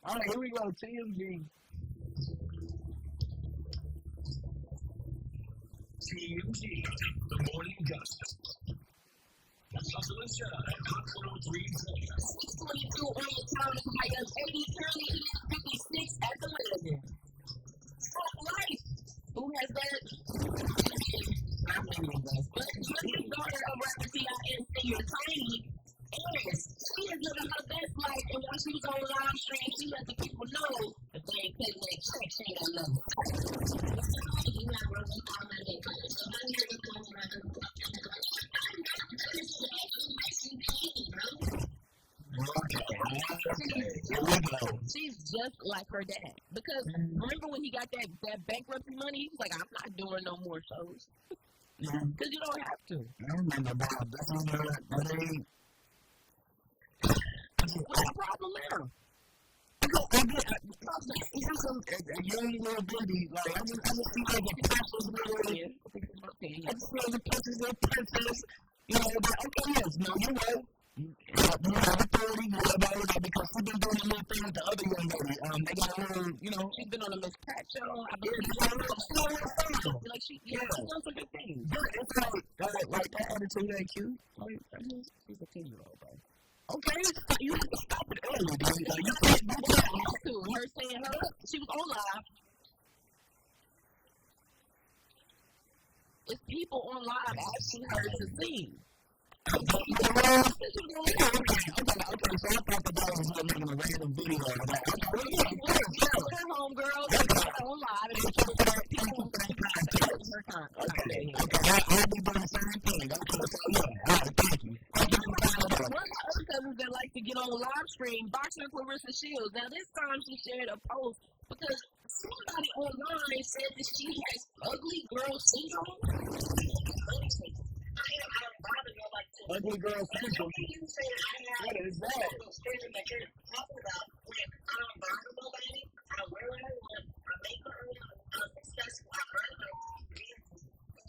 All right, here we go. TMG. TMG, the morning gospel. Hustle and shine, Hot 103. 22 on your time, I got 80 currently, 56 at the limit. Life. Who has that? Not many of us. But the daughter of rapper T.I.N. singer Tiny, and she is living her best life, and while she was on live stream, she let the people know that they ain't paying that check, she ain't got nothing. You're not running all that in. I'm here to come around. She's just like her dad. Because remember when he got that bankruptcy money, he was like, I'm not doing no more shows. Because you don't have to. I remember that. What's the problem now? A young little baby, like, I just see like a precious little, I just feel the precious little princess, you know, but okay, yes, no, you're right. You have authority, you have all of that, because she's been doing a little thing with the other young lady. They got a little, you know, she's been on a Miss Pat show. I believe she's on a little like she's doing some good things. Yeah, it's like that attitude ain't cute. Like, she's a 10-year-old, bro. Okay, you have to stop it early, dude. You can't do that. Her saying she was on live. It's people on live asking her to sing. Okay, so I thought that was making a random video of that. Her homegirl, on live, and people her time. Okay, I'll be doing the same thing. Okay, thank you. One of my other cousins that like to get on live stream, boxer Clarissa Shields. Now this time she shared a post because somebody online said that she has ugly girl syndrome. Ugly girl syndrome. What is that? That you're talking about when I don't bother nobody, I wear what I want, I make her successful, I earn her.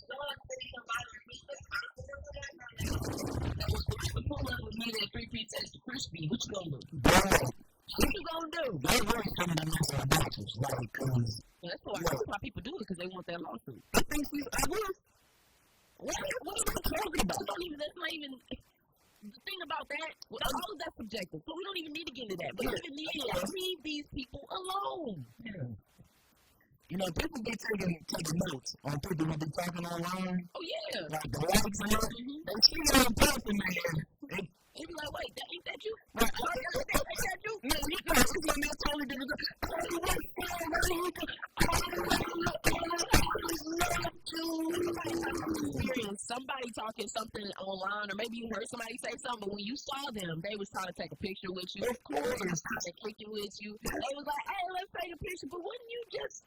No one's sitting and bothering me, but I'm doing what I want. That was the pull up with me at 3 P's Crispy. What you gonna do? What you gonna do? They really coming to mess with doctors. That's why people do it, because they want that lawsuit. I think I will. What are we talking about? That's not even the thing about that. Well, all of that's subjective, so we don't even need to get into that. We don't even need to leave these people alone. Yeah. You know, people be taking notes on people who be talking online. Oh yeah. Like the likes and all. They see it on person, man. They be like, wait, ain't that you? Right. Ain't that you? No, it's not totally different. Somebody talking something online, or maybe you heard somebody say something, but when you saw them, they was trying to take a picture with you. Of course. They was trying to kick it with you. They was like, hey, let's take a picture, but wouldn't you just...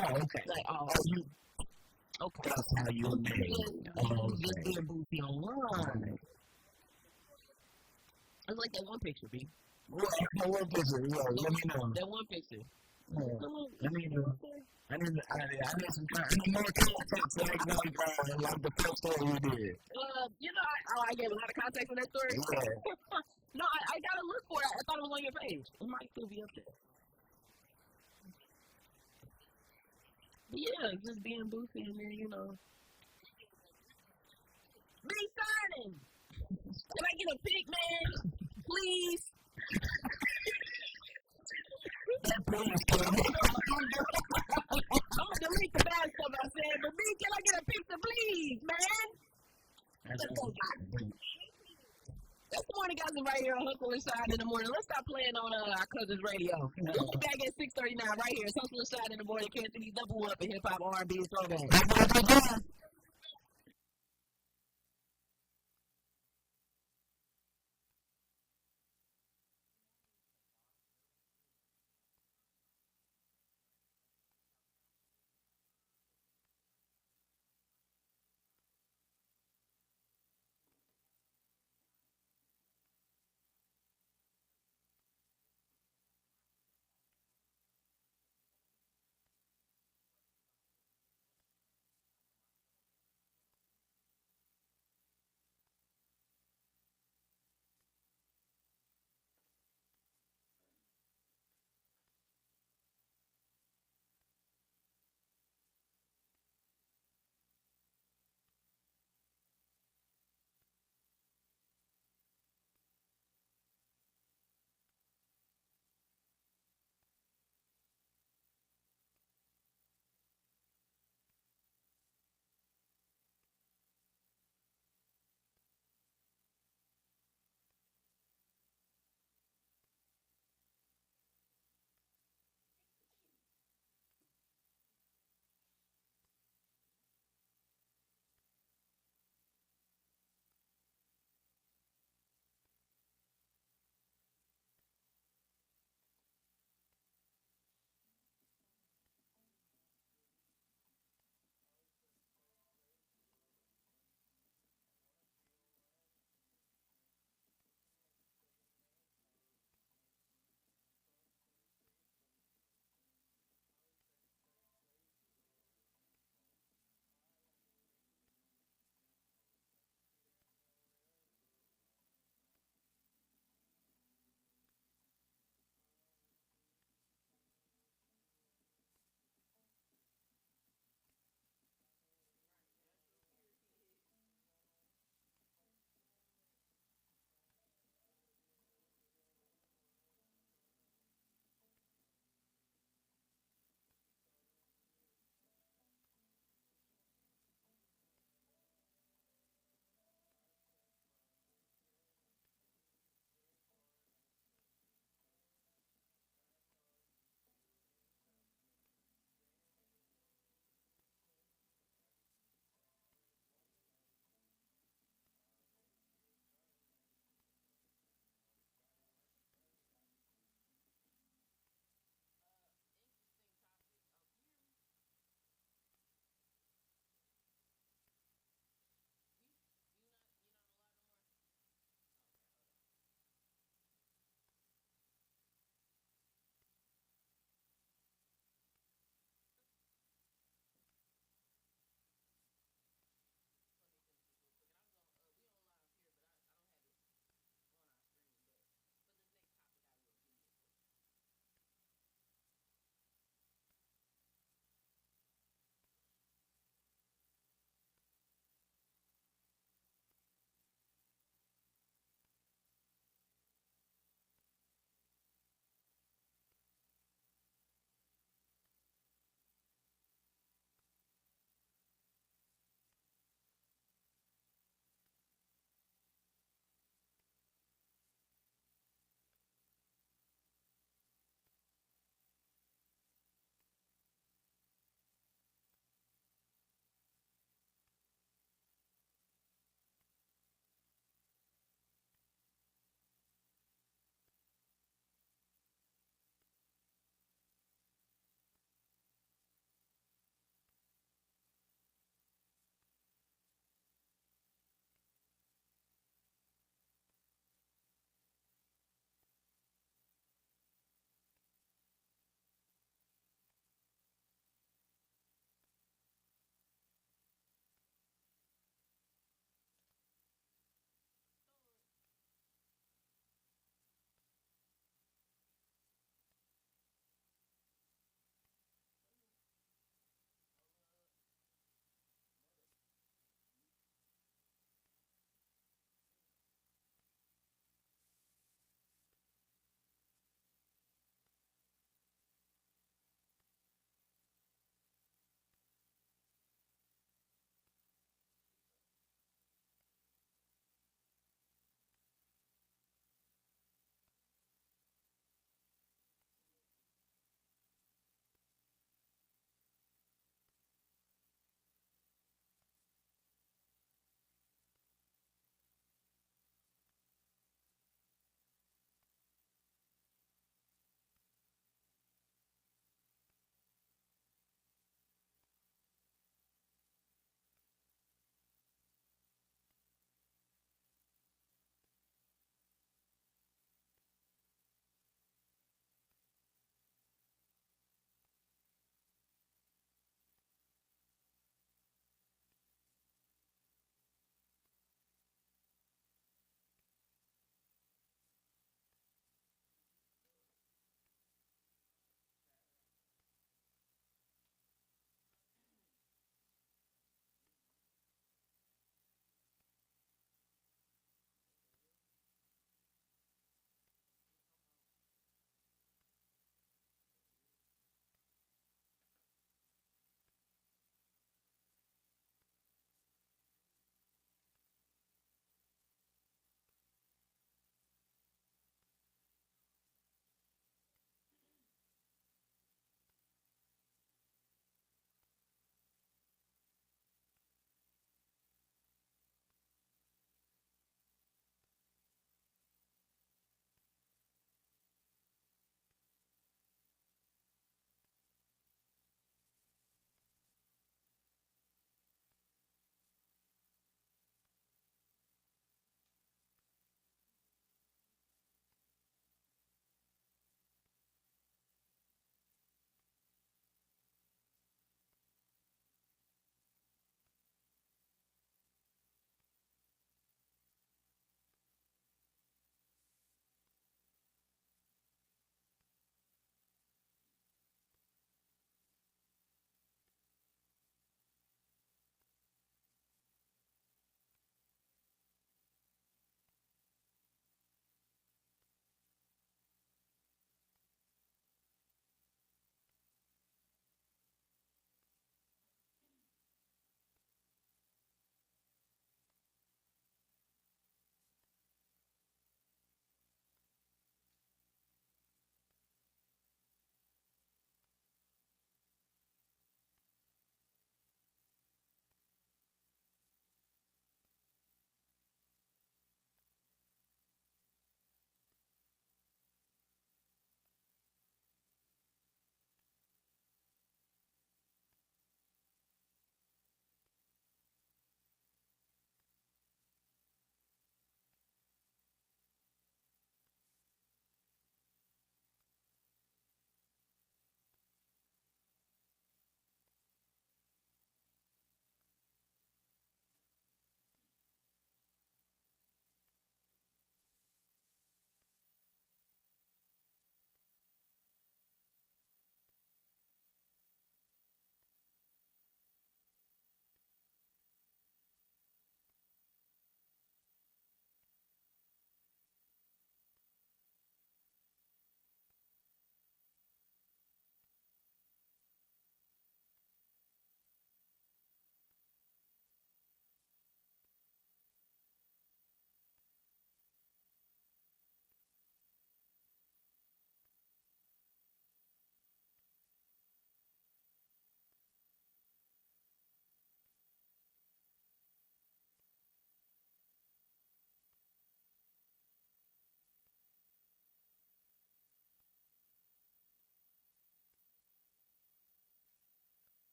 Oh, okay. Like, you... Okay. That's how you just being goofy online. It's like that one picture, B. That one picture, let me know. That one picture. Let me know. I need more context like the first story we did. I gave a lot of context on that story. Yeah. No, I gotta look for it. I thought it was on your page. It might still be up there. But yeah, just being boofy and then, be signing. Can I get a pic, man? Please. I'm gonna delete the bad stuff I said, but me, can I get a picture, please, man? That's the morning guys right here on Hustle and Shine in the morning. Let's stop playing on our cousin's radio. We'll be back at 6:39 right here. It's Hustle and Shine in the morning. Kansas City's double up in hip hop, R&B, and throwback.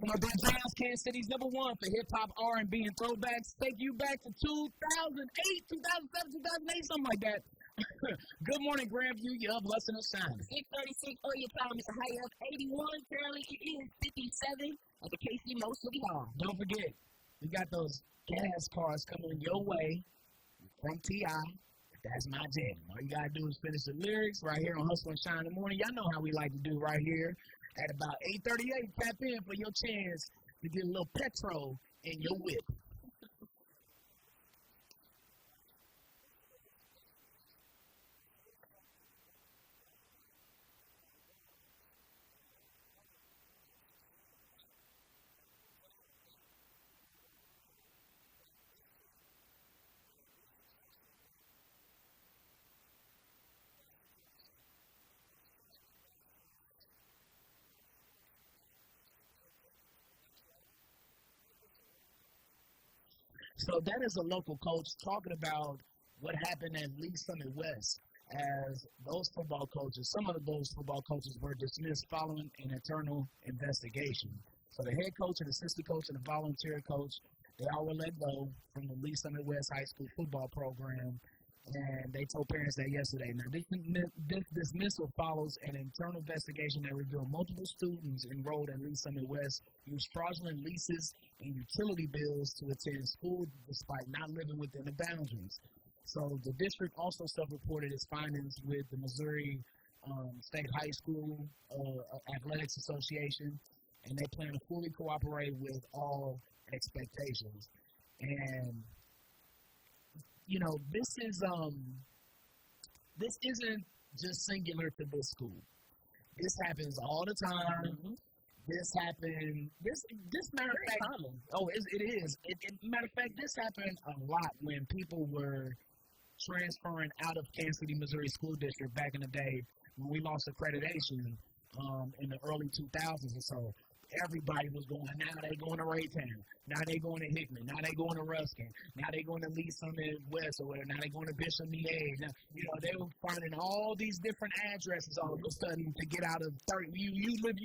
Well, then Jazz Kansas City's number one for hip hop, R&B, and throwbacks. Take you back to 2008, 2007, 2008, something like that. Good morning, Grandview. You're up, blessing and shining. 636 on your time, Mr. High Up 81. Currently, it is 57 at the KC Mo City Hall. Don't forget, we got those gas cars coming your way from T.I. That's my jam. All you got to do is finish the lyrics right here on Hustle and Shine in the morning. Y'all know how we like to do right here. At about 8:38, tap in for your chance to get a little petrol in your whip. So that is a local coach talking about what happened at Lee Summit West as those football coaches, some of those football coaches were dismissed following an internal investigation. So the head coach and assistant coach and the volunteer coach, they all were let go from the Lee Summit West High School football program. And they told parents that yesterday. Now, this dismissal follows an internal investigation that revealed multiple students enrolled at Lee Summit West used fraudulent leases and utility bills to attend school despite not living within the boundaries. So the district also self-reported its findings with the Missouri State High School Athletics Association, and they plan to fully cooperate with all expectations. And you know, this isn't just singular to this school. This happens all the time. Mm-hmm. This happened. This matter of fact. Common. Oh, it is. Matter of fact, this happened a lot when people were transferring out of Kansas City, Missouri school district back in the day when we lost accreditation in the early 2000s or so. Everybody was going, now they going to Raytown, now they going to Hickman, now they going to Ruskin, now they going to Lee Summit West or whatever, now they going to Bishop Mier. Now, you know, they were finding all these different addresses all of a sudden to get out of 30. You live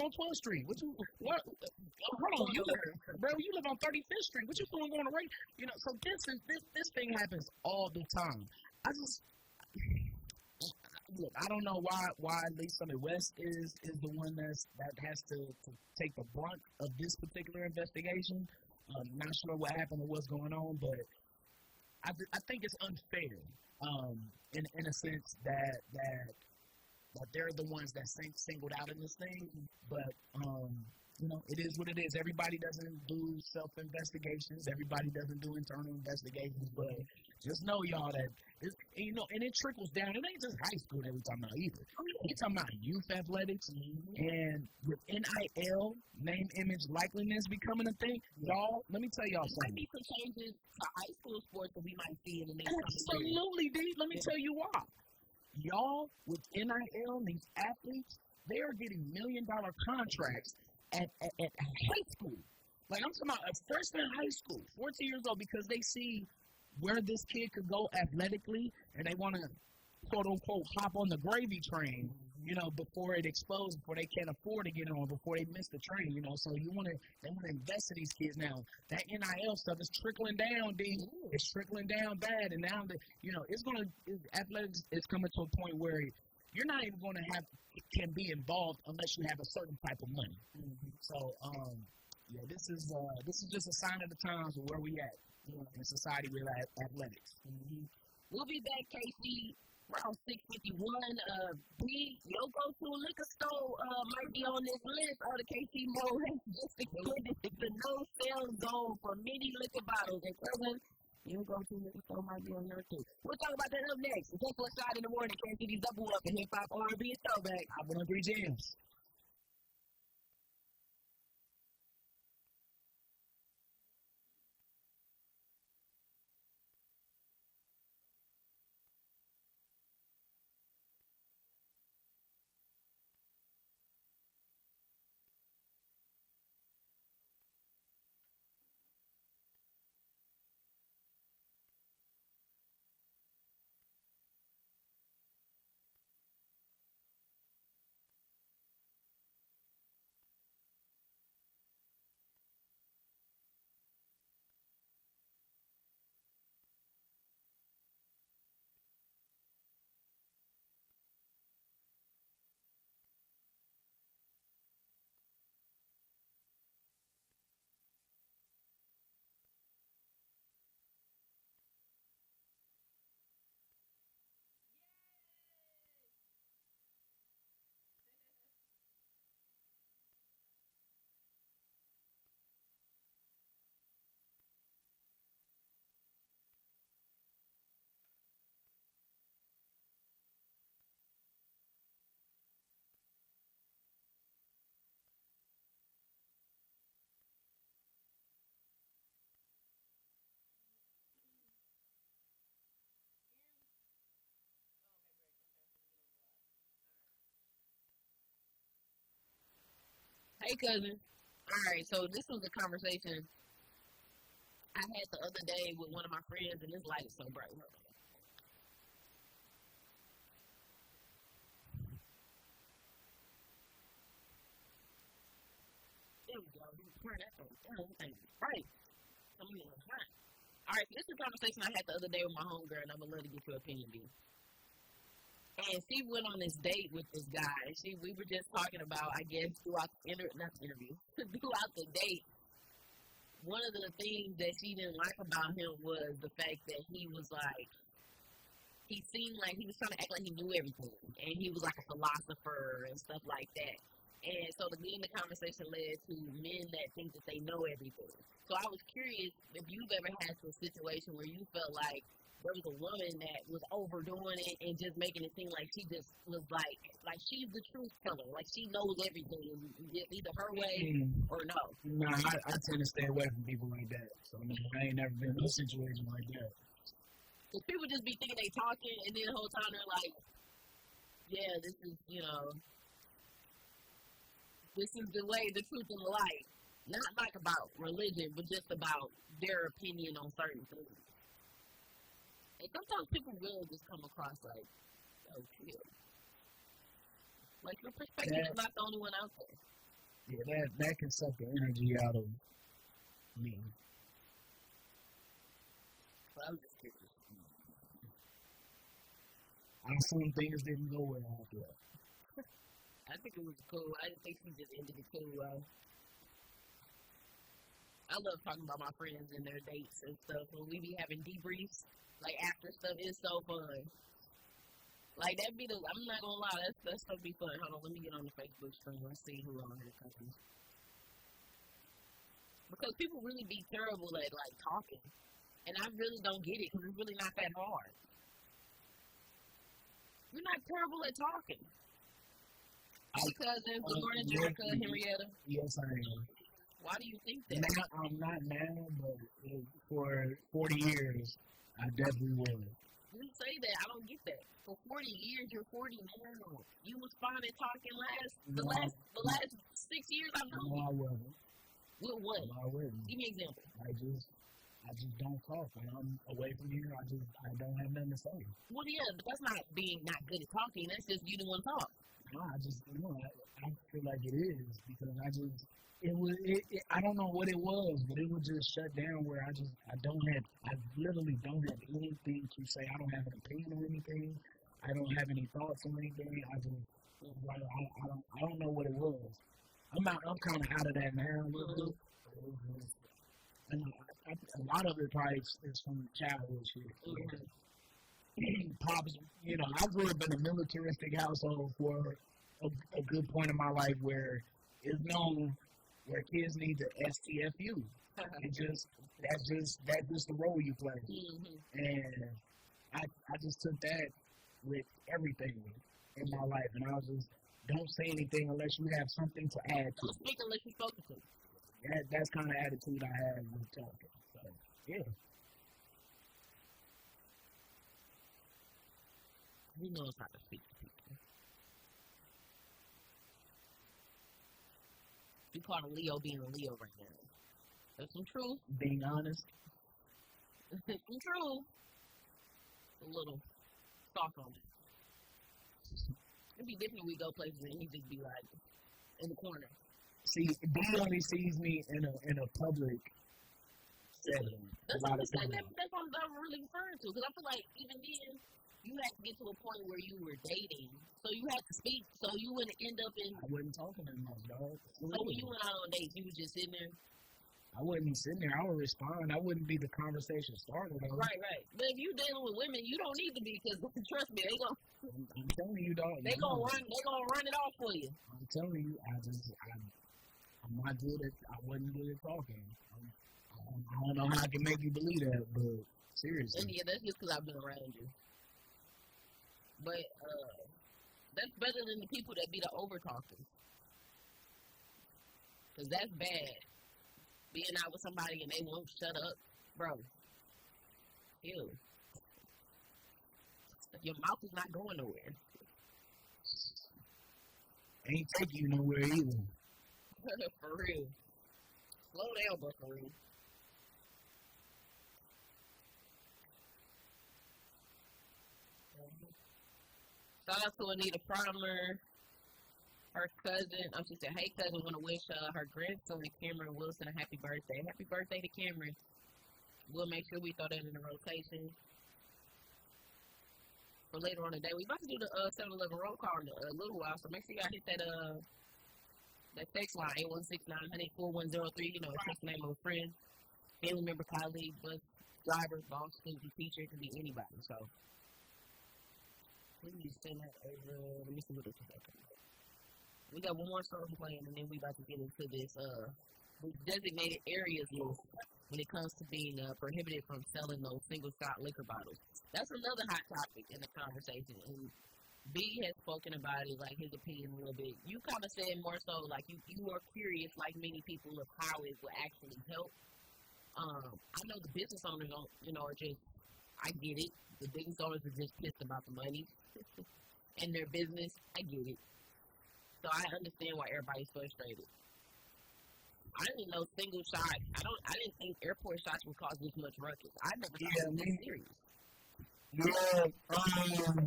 on 12th Street. What? Hold on, you live on 35th Street. What you doing going to Ray? You know, so this thing happens all the time. Look, I don't know why Lee Summit West is the one that has to take the brunt of this particular investigation. Not sure what happened or what's going on, but I think it's unfair in a sense that they're the ones that singled out in this thing. But you know, it is what it is. Everybody doesn't do self-investigations. Everybody doesn't do internal investigations. But just know, y'all, that you know, and it trickles down. It ain't just high school that we're talking about either. We're talking about youth athletics, and with NIL, name, image, likeliness becoming a thing. Y'all, let me tell y'all There might something. be some changes to high school sports that we might see in the next couple of years. Absolutely, D. Let me tell you why. Y'all, with NIL, these athletes, they are getting $1 million contracts at high school. Like, I'm talking about a freshman in high school, 14 years old, because they see where this kid could go athletically, and they want to, quote unquote, hop on the gravy train, you know, before it explodes, before they can't afford to get on, before they miss the train, you know. So they want to invest in these kids now. That NIL stuff is trickling down, D. It's trickling down bad, and now you know, athletics is coming to a point where you're not even going to can be involved unless you have a certain type of money. So, yeah, this is just a sign of the times of where we at in society with athletics. We'll be back, KC, around 6:51. Your go-to liquor store might be on this list. The KC Mo has just extended the no-sale zone for many liquor bottles. And cousin, your go-to liquor store might be on there too. We'll talk about that up next. It's Hustle and Shine in the morning. KC's double up in hip-hop, R&B, and throwback. I want to agree, James. Hey, cousin. All right, so this was a conversation I had the other day with one of my friends, and this light is so bright. There we go. Turn that on. Right. All right, so this is a conversation I had the other day with my homegirl, and I'm gonna love to get your opinion, B. And she went on this date with this guy. We were just talking about, I guess, throughout not the interview, throughout the date. One of the things that she didn't like about him was the fact that he was like, he seemed like he was trying to act like he knew everything, and he was like a philosopher and stuff like that. And so the conversation led to men that think that they know everything. So I was curious if you've ever had a situation where you felt like there was a woman that was overdoing it and just making it seem like she just was like she's the truth teller, like she knows everything, it's either her way or no. No, I tend to stay away from people like that. So I ain't never been in a situation like that. Because people just be thinking they talking, and then the whole time they're like, yeah, this is, this is the way, the truth, and the light. Not like about religion, but just about their opinion on certain things. And sometimes people will just come across like, oh, chill. Like, your perspective is not the only one out there. Yeah, that can suck the energy out of me. But I was just curious. Some things didn't go well after that. I think it was cool. I didn't think she just ended it cool. I love talking about my friends and their dates and stuff. When we be having debriefs, like after stuff, it's so fun. Like that be I'm not gonna lie, that stuff be fun. Hold on, let me get on the Facebook screen. Let's see who on here comes. Because people really be terrible at like talking, and I really don't get it because it's really not that hard. You're not terrible at talking. Hey, cousin. Good morning, Jerica, Henrietta. Yes, I am. Why do you think that? I'm not now, but for 40 years, I definitely was. You say that. I don't get that. For 40 years, you're 40 now. You was fine at talking the last 6 years I know. No, I wasn't. With what? No, I wasn't. Give me an example. I just don't talk. When I'm away from here, I don't have nothing to say. Well, yeah, but that's not being not good at talking. That's just you didn't want to talk. No, I feel like it is because I don't know what it was, but it would just shut down where I literally don't have anything to say. I don't have an opinion on anything. I don't have any thoughts on anything. I don't know what it was. I'm kind of out of that now a little bit. And a lot of it probably is from childhood shit. Pops, I grew up in a militaristic household for a good point in my life where it's known where kids need to STFU. That's just the role you play. Mm-hmm. And I just took that with everything in my life, and I was just don't say anything unless you have something to add to. Don't speak unless you're spoken to. That's kind of attitude I have with talking. So, yeah. He knows how to speak to people. You call a Leo being a Leo right now. That's some truth. Being honest. Some truth. A little soft on it. It'd be different if we go places and he just be like in the corner. See, B only sees me in a public setting. That's what I'm really referring to. Because I feel like even then, you had to get to a point where you were dating. So you had to speak. So you wouldn't end up in... I wasn't talking that much, dog. So when you went out on dates, you was just sitting there? I wouldn't be sitting there. I would respond. I wouldn't be the conversation starter, though. Right. But if you're dealing with women, you don't need to be because, trust me, they going I'm telling you, dog. They gonna run it off for you. I'm telling you, I'm not good at... I wasn't good at talking. I don't know how I can make you believe that, but seriously. And yeah, that's just because I've been around you. But that's better than the people that be the over-talkers. Because that's bad. Being out with somebody and they won't shut up. Bro. Ew. Your mouth is not going nowhere. Ain't taking you nowhere either. For real. Slow down, Buckaroo. Shout out to Anita Farmer, her cousin. Oh, she said, "Hey, cousin, want to wish her grandson, Cameron Wilson, a happy birthday. Happy birthday to Cameron. We'll make sure we throw that in the rotation for later on today. We about to do the 7-Eleven roll call in a little while, so make sure y'all hit that text line, 816-900-4103. You know, text the name of a friend, family member, colleague, bus driver, boss, student, teacher. It can be anybody. So please send that over. Let me see what this is. We got one more song playing, and then we about to get into this designated areas list when it comes to being prohibited from selling those single-shot liquor bottles. That's another hot topic in the conversation, and B has spoken about it, like his opinion a little bit. You kind of said more so, like you are curious, like many people, of how it will actually help. I know the business owners don't, are just, I get it. The business owners are just pissed about the money and their business. I get it. So I understand why everybody's frustrated. I didn't know single shot. I didn't think airport shots would cause this much ruckus. I never thought it was this serious.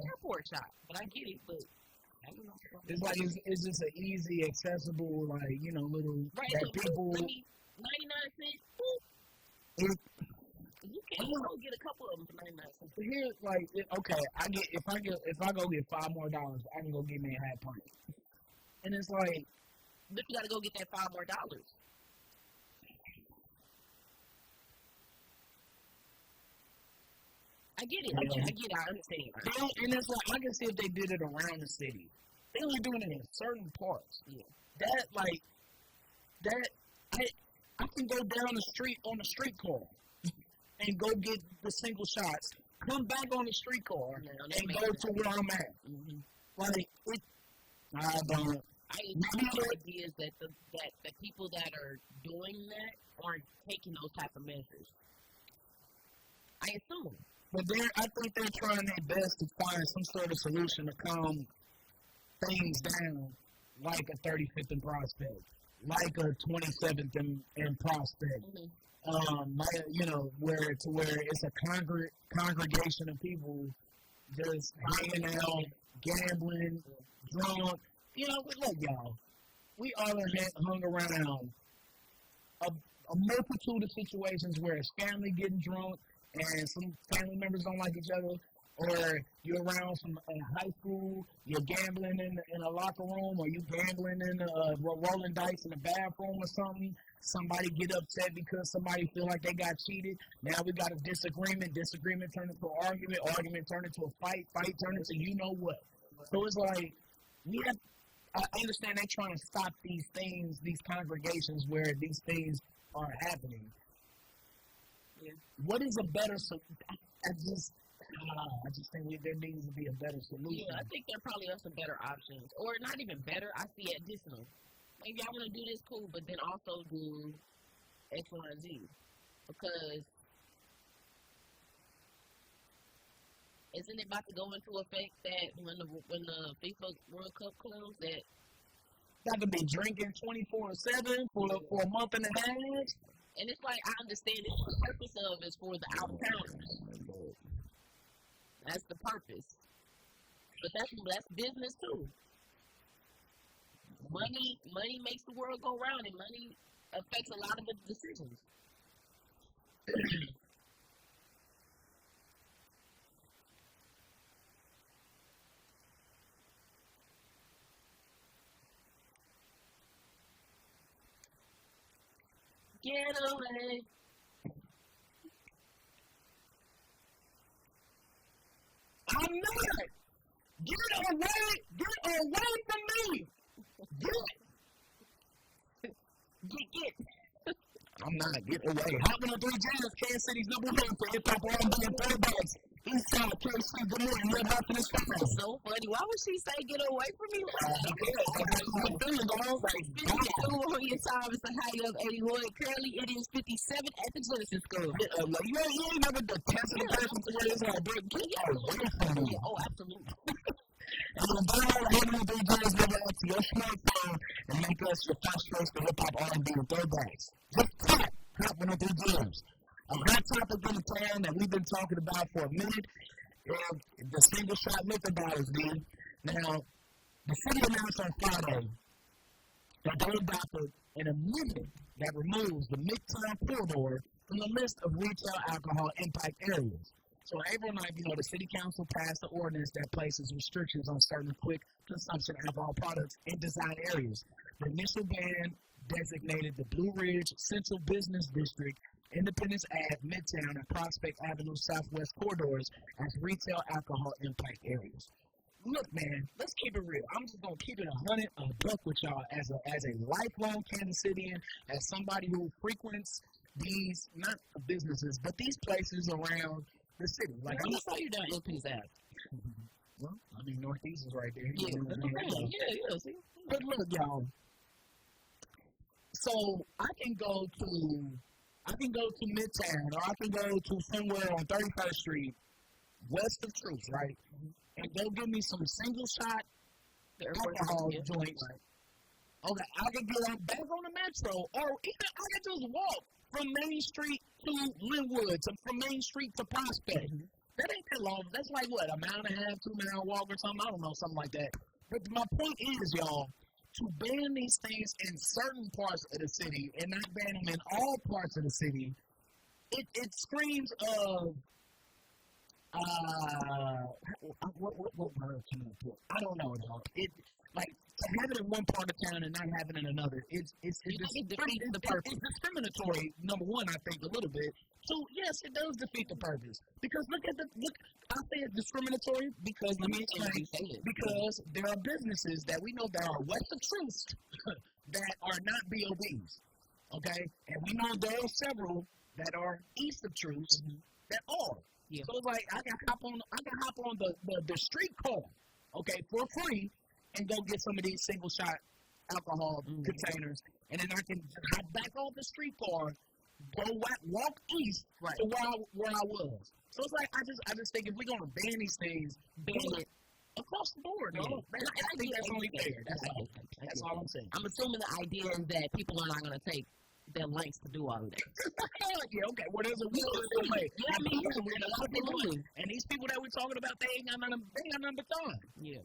Airport shot, but I get it. But I don't know. It's like it's just an easy, accessible, like little right, that so people. 99 cents. You can't go get a couple of them for 99 cents. Here's like, okay, if I go get $5 more, I can go get me a half pint. And it's like, but you gotta go get that $5 more. I get it. I understand. Right? And it's like, I can see if they did it around the city. They only doing it in certain parts. Yeah. I can go down the street on the streetcar and go get the single shots, come back on the streetcar, and go to where I'm at. Mm-hmm. Like, I don't. I agree with the idea that the people that are doing that aren't taking those type of measures. I assume. But I think they're trying their best to find some sort of solution to calm things down, like a 35th and Prospect, like a 27th and Prospect. Mm-hmm. Where it's a congregation of people just hanging out, gambling, drunk. Look, y'all, we all hung around a multitude of situations where it's family getting drunk and some family members don't like each other, or you're around in high school, you're gambling in a locker room, or you gambling in rolling dice in the bathroom or something. Somebody get upset because somebody feel like they got cheated. Now we got a disagreement. Disagreement turned into an argument. Argument turned into a fight. Fight turned into you know what. So it's like, I understand they're trying to stop these things, these congregations where these things are happening. Yeah. What is a better solution? I just think there needs to be a better solution. Yeah, I think there probably are some better options. Or not even better, I see additional. Maybe I want to do this, cool, but then also do X, Y, and Z. Because isn't it about to go into effect that when the FIFA World Cup comes that got to be drinking 24/7 for a month and a half? And it's like, I understand it. The purpose of is for the out-counters. That's the purpose. But that's business too. Money makes the world go round, and money affects a lot of the decisions. Get away. I'm not. Get away from me. Get. I'm not. Get away. Hopping on 3 Jams, Kansas City's number 1 for hip hop R&B and throwbacks. Eastside, KC, good morning. Red Hot to this fire. So funny. Why would she say get away from me? I'm feeling going like 52 on your time. It's a high of 81. Currently, it is 57 at the Genesis School. You ain't never detested a person to where it's like, bro, get away from me. Oh, absolutely. And I'm down on 3 Jams, never up to your smartphone. And make us your first choice for hip hop, R&B, and throwbacks. Just clap one of these jams. A hot topic in the town that we've been talking about for a minute is the single shot liquor bottles, dude. Now, the city announced on Friday that they adopted an amendment that removes the Midtown corridor from the list of retail alcohol impact areas. So on April 9th, the city council passed an ordinance that places restrictions on certain quick consumption alcohol products in design areas. The initial ban designated the Blue Ridge Central Business District, Independence Ave, Midtown, and Prospect Avenue Southwest corridors as retail alcohol impact areas. Look, man, let's keep it real. I'm just gonna keep it a buck with y'all as a lifelong Kansas Cityan, as somebody who frequents these not businesses, but these places around the city. Like, I saw you down Northeast Ave. Well, I mean, Northeast is right there. Yeah, see? But look, y'all. So I can go to Midtown, or I can go to somewhere on 31st Street, west of Truth, right? And go give me some single shot alcohol joints. Okay, I can get on back on the metro, or even I can just walk from Main Street to Linwood, from Main Street to Prospect. That ain't that long. That's like what, a mile and a half, 2 mile walk or something? I don't know, something like that. But my point is, y'all, to ban these things in certain parts of the city and not ban them in all parts of the city, it screams of what word can I put? I don't know, dog. Like, to have it in one part of town and not have it in another, it's discriminatory. Number one, I think a little bit. So yes, it does defeat the purpose. Because I say it's discriminatory because let me explain. Because there are businesses that we know that are west of Truth that are not BOBs. Okay? And we know there are several that are east of Truth that are. Yeah. So it's like I can hop on the street car, okay, for free, and go get some of these single shot alcohol containers, and then I can hop back off the street car, walk east to where I was. So it's like I just think if we're gonna ban these things, ban it across the board. Yeah. I think that's only fair. That's all I'm saying. I'm assuming the idea is that people are not gonna take their lengths to do all of that. Yeah, okay. Well, there's a will and a way. Yeah, I mean, a lot of people do. And these people that we're talking about, they ain't got nothing but time. Yeah.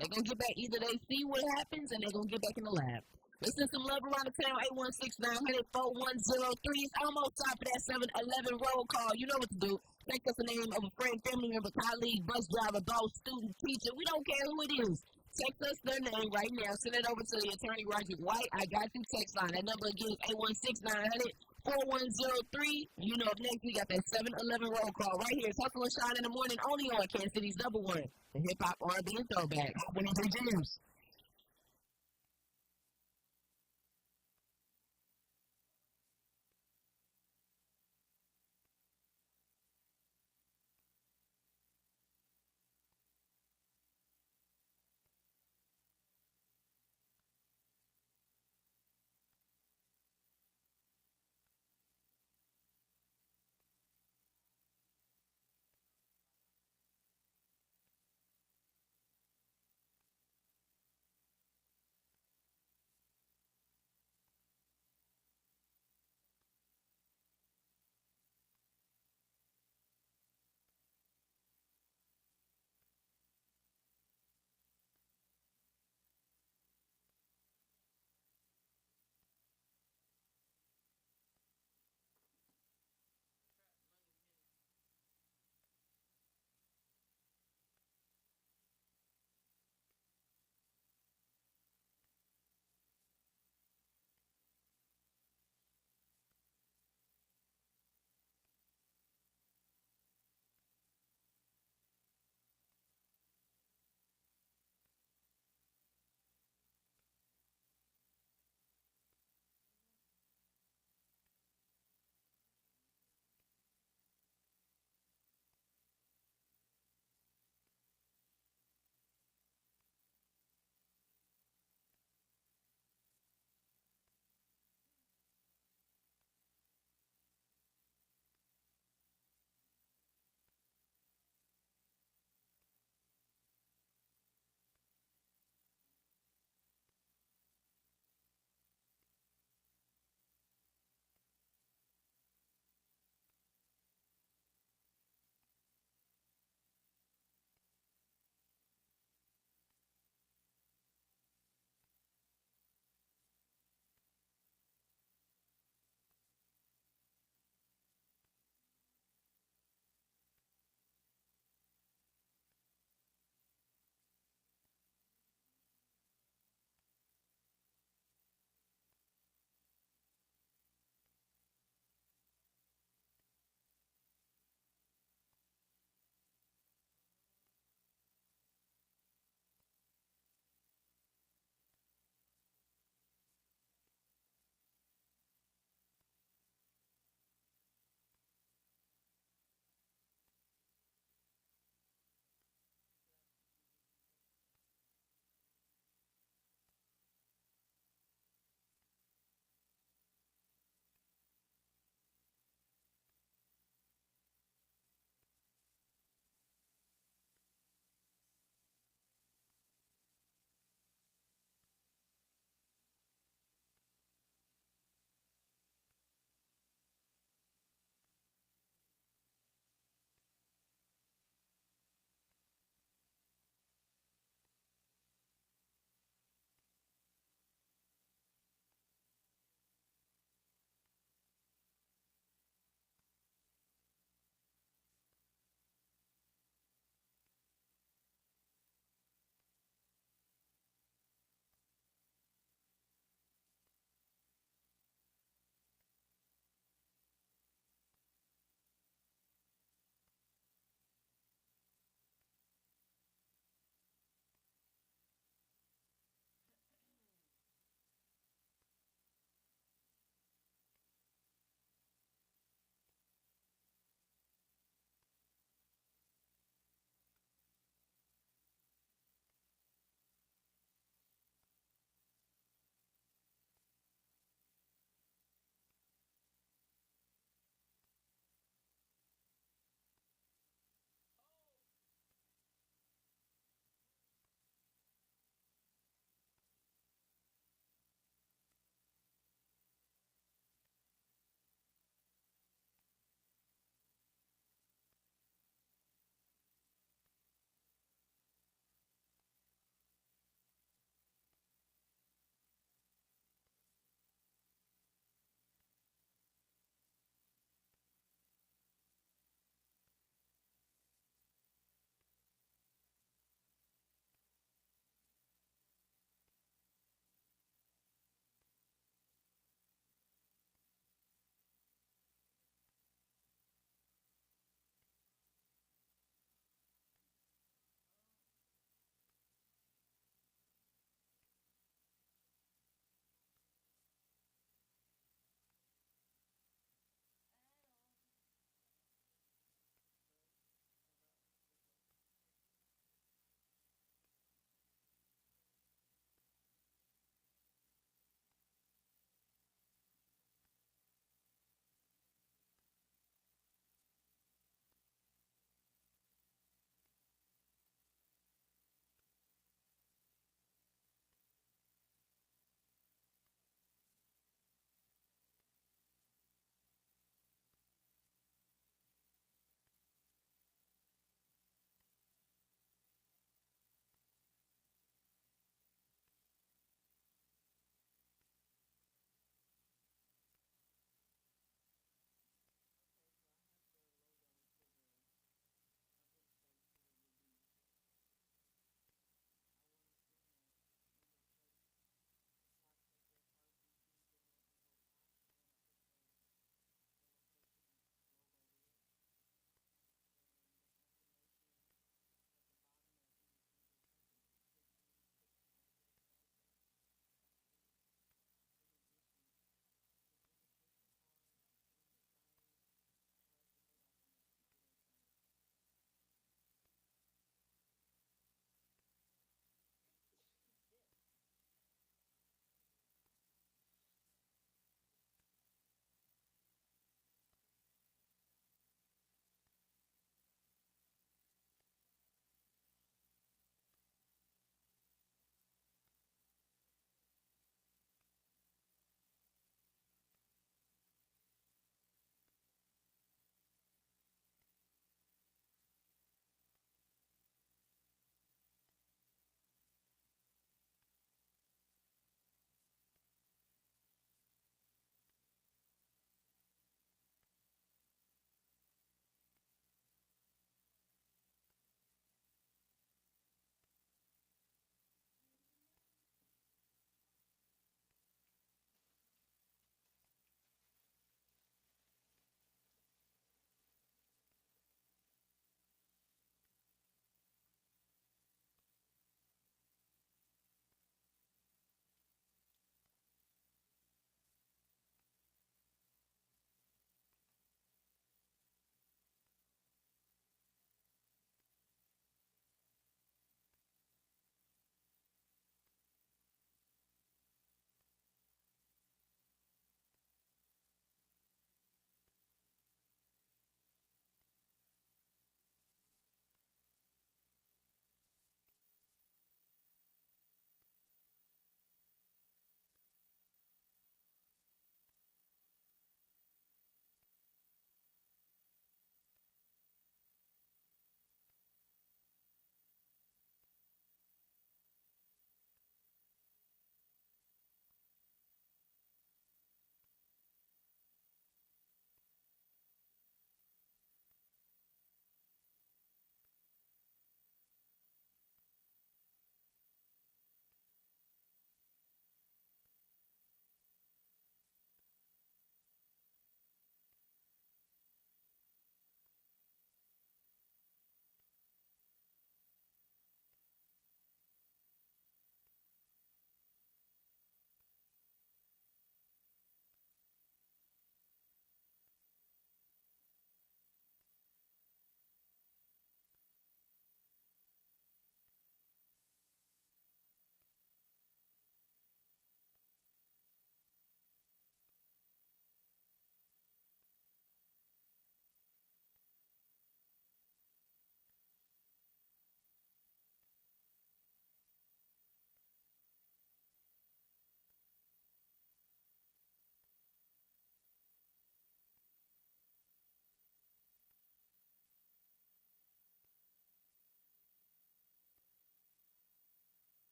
They're going to get back. Either they see what happens and they're going to get back in the lab. Let's send some love around the town. 816-900-4103. It's almost time for that 7-Eleven roll call. You know what to do. Text us the name of a friend, family member, colleague, bus driver, boss, student, teacher. We don't care who it is. Text us their name right now. Send it over to the attorney, Roger White. I got you. Text line. That number again is 816-900-4103. You know, up next we got that 7-Eleven roll call right here. It's Hustle and Shine in the morning, only on Kansas City's #1, the hip hop R&B and throwback. One of the jams.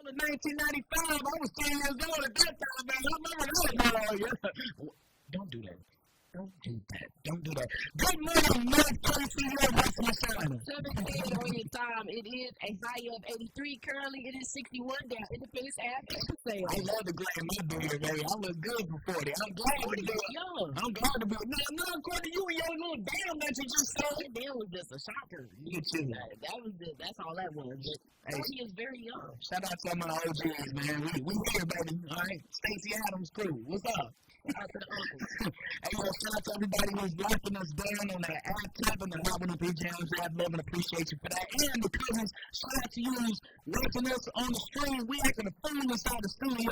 was 1995. I was 10 years old at that time, man. I remember that. Yeah. Don't do that. Don't do that. Don't do that. Good morning, North Tennessee, West Carolina. 17 on your time. It is a high of 83. Currently, it is 61 down. Independence Ave. I love the gray in my beard, baby. I look good for 40. I'm glad to be young. I'm glad to be. No, according to you and your little damn that you just said. That was just a shocker. You too. That was just, that's all that was. But 40 is very young. Shout out to my OGs, man. We here, baby. All right. Stacey Adams crew. What's up? Shout out to the uncles. Hey, shout out to everybody who's locking us down on that app, tapping the Robin and PJs app. Love and appreciate you for that. And the cousins, shout out to you who's watching us on the stream. We acting a fool inside the studio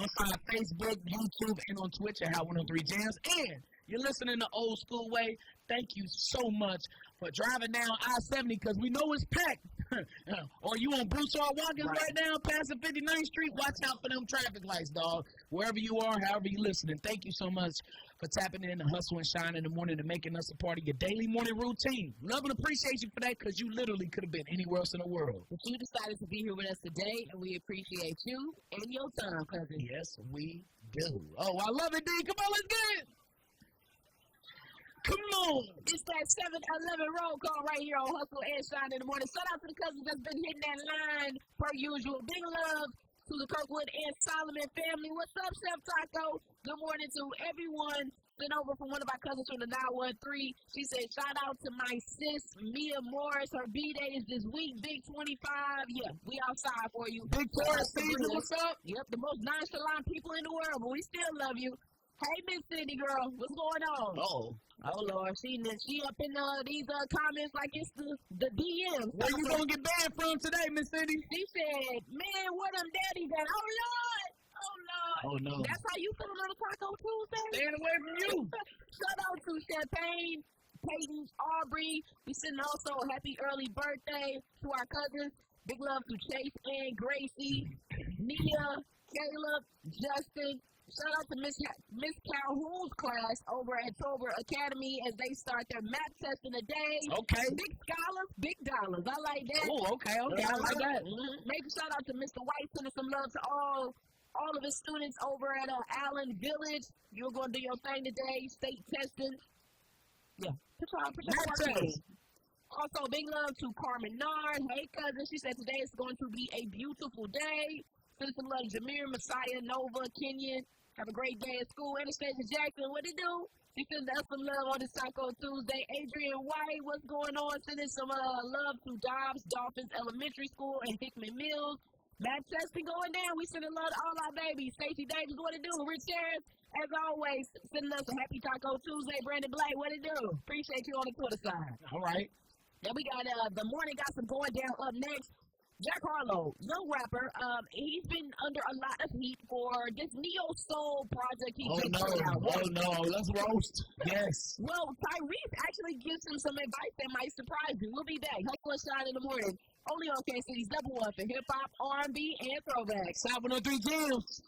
on Facebook, YouTube, and on Twitch at Hot 103 Jams. And you're listening the old school way. Thank you so much for driving down I-70 because we know it's packed. Or you on Bruce R. Watkins right now, passing 59th Street. Watch out for them traffic lights, dog. Wherever you are, however you're listening. Thank you so much for tapping in the hustle and shine in the morning and making us a part of your daily morning routine. Love and appreciate you for that because you literally could have been anywhere else in the world. But you decided to be here with us today, and we appreciate you and your time, cousin. Yes, we do. Oh, I love it, D. Come on, let's get it. Come on. It's that 7-11 roll call right here on Hustle and Shine in the morning. Shout out to the cousins that's been hitting that line per usual. Big love to the Kirkwood and Solomon family. What's up, Chef Taco? Good morning to everyone. Sent over from one of our cousins from the 913. She said, shout out to my sis, Mia Morris. Her B-day is this week. Big 25. Yeah, we outside for you. Big Taurus season. What's up? Yep, the most nonchalant people in the world, but we still love you. Hey, Miss Cindy girl, what's going on? Oh Lord, she up in these comments like it's the DMs. Where you gonna get banned from today, Miss Cindy? She said, "Man, where them daddies at? Oh Lord, oh Lord." Oh no. That's how you feeling on a Taco Tuesday? Staying away from you. Shout out to Champagne, Peyton, Aubrey. We sending also a happy early birthday to our cousins. Big love to Chase and Gracie, Nia, Caleb, Justin. Shout out to Miss Calhoun's class over at Tober Academy as they start their math test in the day. Okay. Big scholars, big dollars. I like that. Oh, okay. I like that. Make a shout out to Mr. White, sending some love to all of his students over at Allen Village. You're going to do your thing today, state testing. Yeah. Put your work in. Also, big love to Carmen Nard. Hey, cousin. She said today is going to be a beautiful day. Send some love to Jameer, Messiah, Nova, Kenyon. Have a great day at school. Anastasia Jackson, what it do? She sends us some love on this Taco Tuesday. Adrian White, what's going on? Sending some love to Dobbs Dolphins Elementary School and Hickman Mills. Math testing going down. We sending love to all our babies. Stacey Davis, what it do? Rich Harris, as always, sending us a happy Taco Tuesday. Brandon Blake, what it do? Appreciate you on the Twitter side. All right. Then we got the morning gossip going down up next. Jack Harlow, young rapper, he's been under a lot of heat for this Neo Soul project he just put out. Oh no, let's roast. Yes. Well, Tyrese actually gives him some advice that might surprise you. We'll be back. Hustle and Shine in the morning. Only on KC's #1 for hip hop, R&B, and throwbacks. 703 Jams.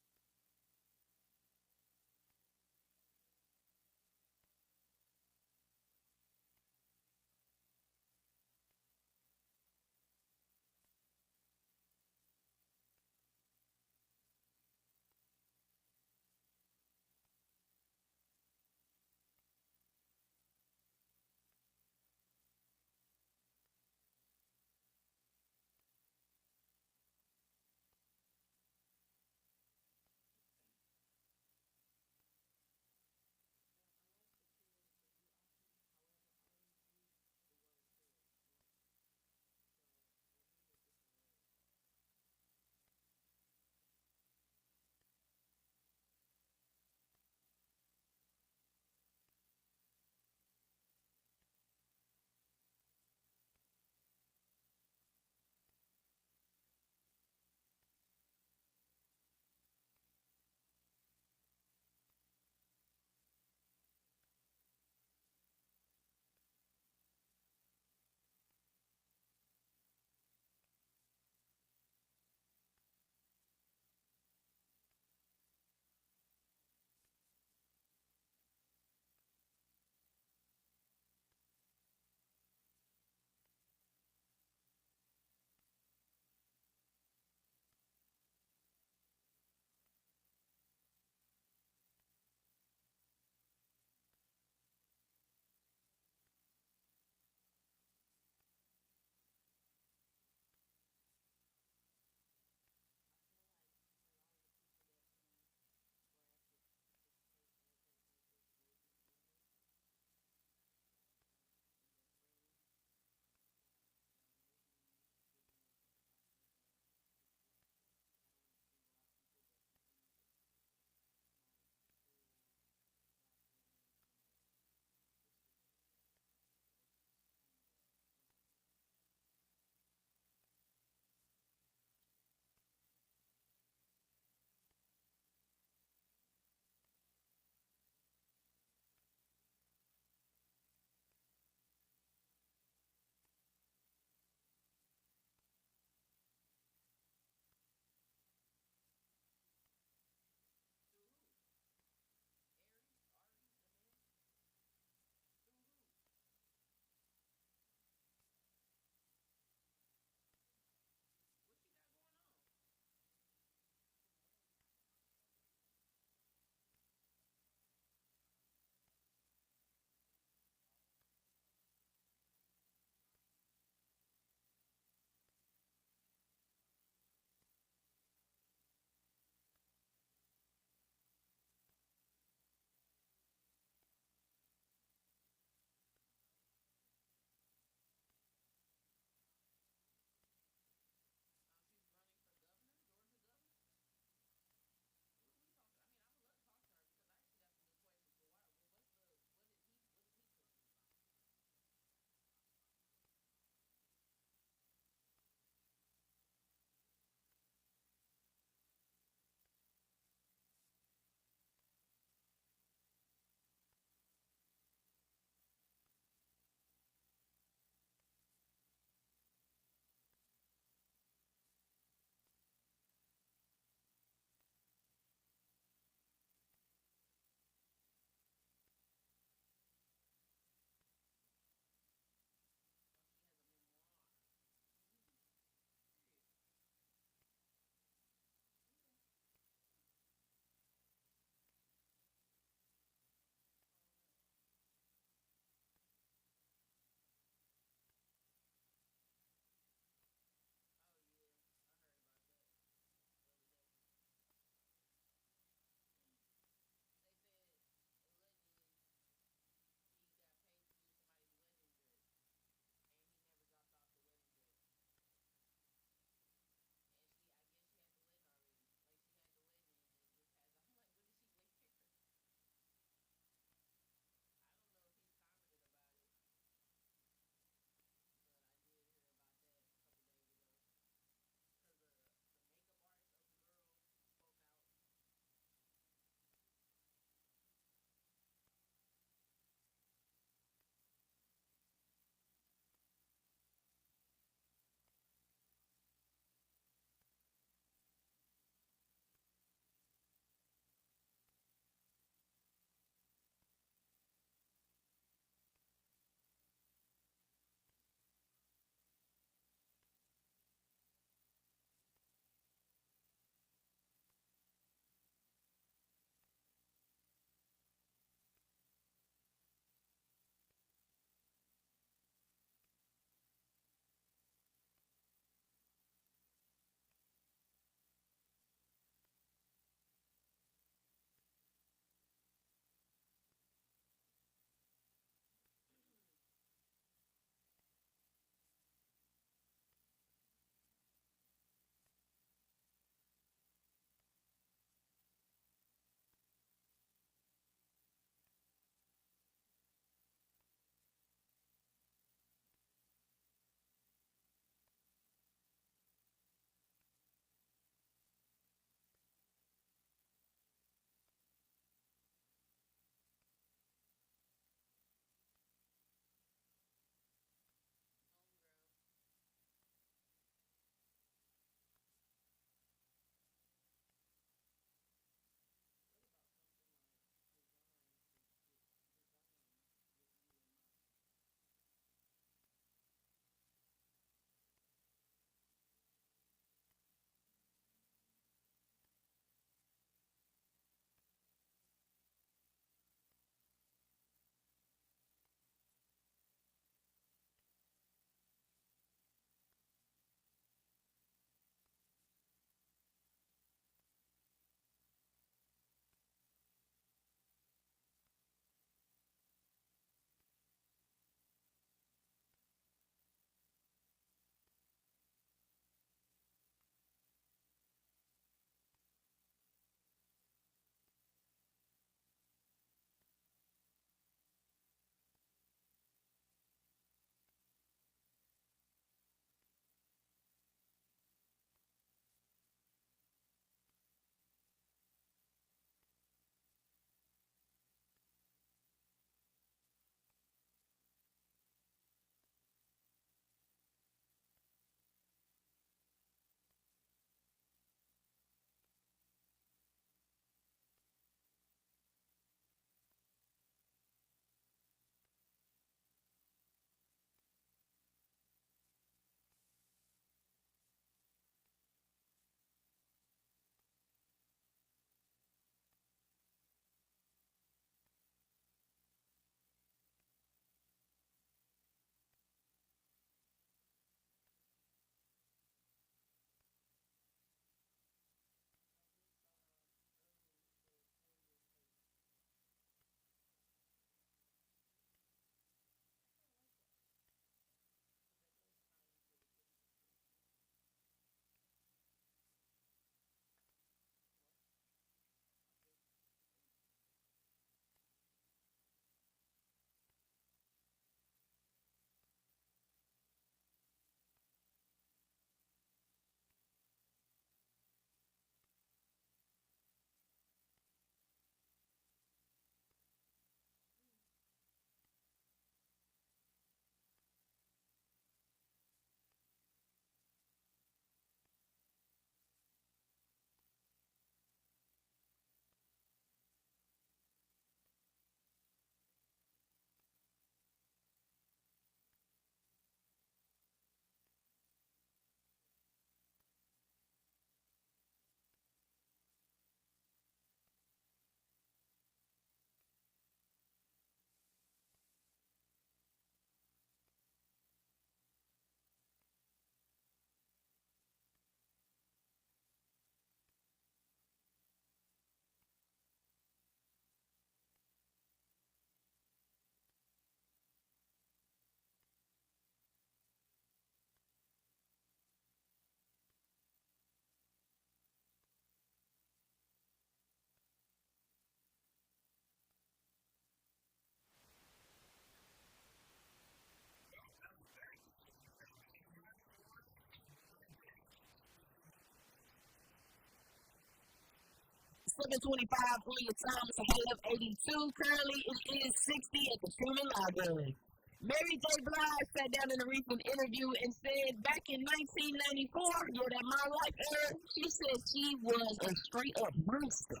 7:25 on your time. It's a high of 82. Currently, it is 60 at the Truman Library. Mary J. Blige sat down in a recent interview and said back in 1994, that my life era, she said she was a straight up monster.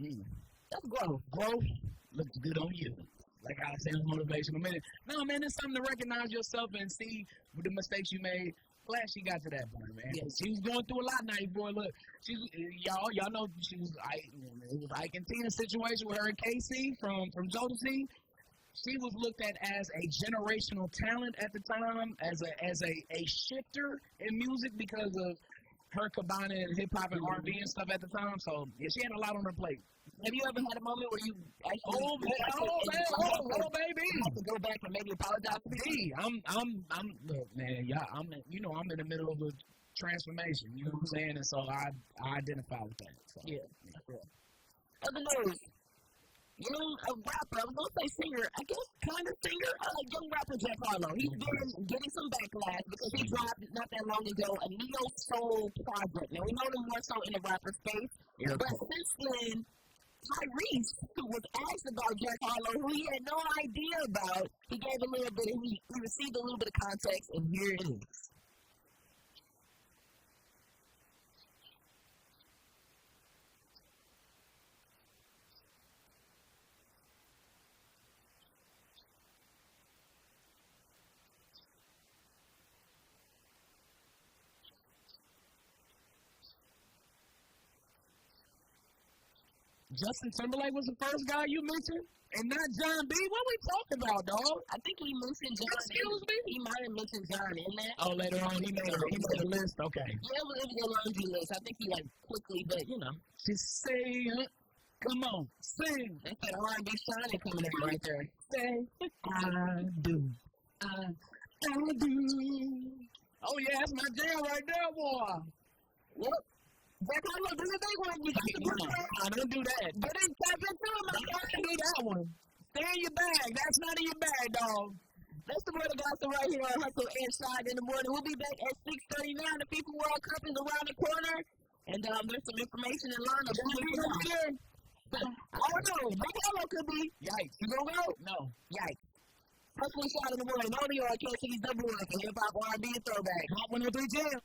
Mm. That's growth. Growth looks good on you. Like I said, motivational minute. No, man, it's something to recognize yourself and see the mistakes you made. Glad she got to that point, man. Yeah. She was going through a lot now, boy. Look, she's y'all know she was it was Ike and Tina's situation with her and Casey from Jodeci. She was looked at as a generational talent at the time, as a shifter in music because of her combining hip hop and R&B and stuff at the time. So yeah, she had a lot on her plate. Have you ever had a moment where you actually Baby, have to go back and maybe apologize to people? D, look, man, I'm in the middle of a transformation. You know what I'm saying? And so I identify with that. So, Yeah. Other news. Young rapper, I was going to say singer, I guess kind of singer, young rapper Jack Harlow. He's been getting some backlash because he dropped not that long ago a neo soul project. Now we know him more so in the rapper space, but since then, Tyrese, who was asked about Jack Harlow, who he had no idea about, he gave a little bit, he received a little bit of context, and here it is. Justin Timberlake was the first guy you mentioned, and not John B. What we talking about, dog? I think he mentioned John. Excuse me? He might have mentioned John in that. Oh, later on he made a list. Okay. Yeah, it was a laundry list. I think he quickly, but She say, come on, sing. that's that R&B shining coming in right there. Say, I do. I do. Oh yeah, that's my jam right there, boy. Yep. Jack Harlow, do the big one. You got to do that. I don't do that. But then tap into him. I can't do that one. Stay in your bag. That's not in your bag, dog. That's the word of gospel right here on Hustle Inside in the morning. We'll be back at 6:39. The FIFA World Cup is around the corner. And there's some information in line of who's going to be there. I don't know. Jack Harlow could be. Yikes. You gonna go? No. Yikes. Hustle Inside in the morning. Only on KC's double one for hip hop, R&B, and throwback. Hot 103 Jam.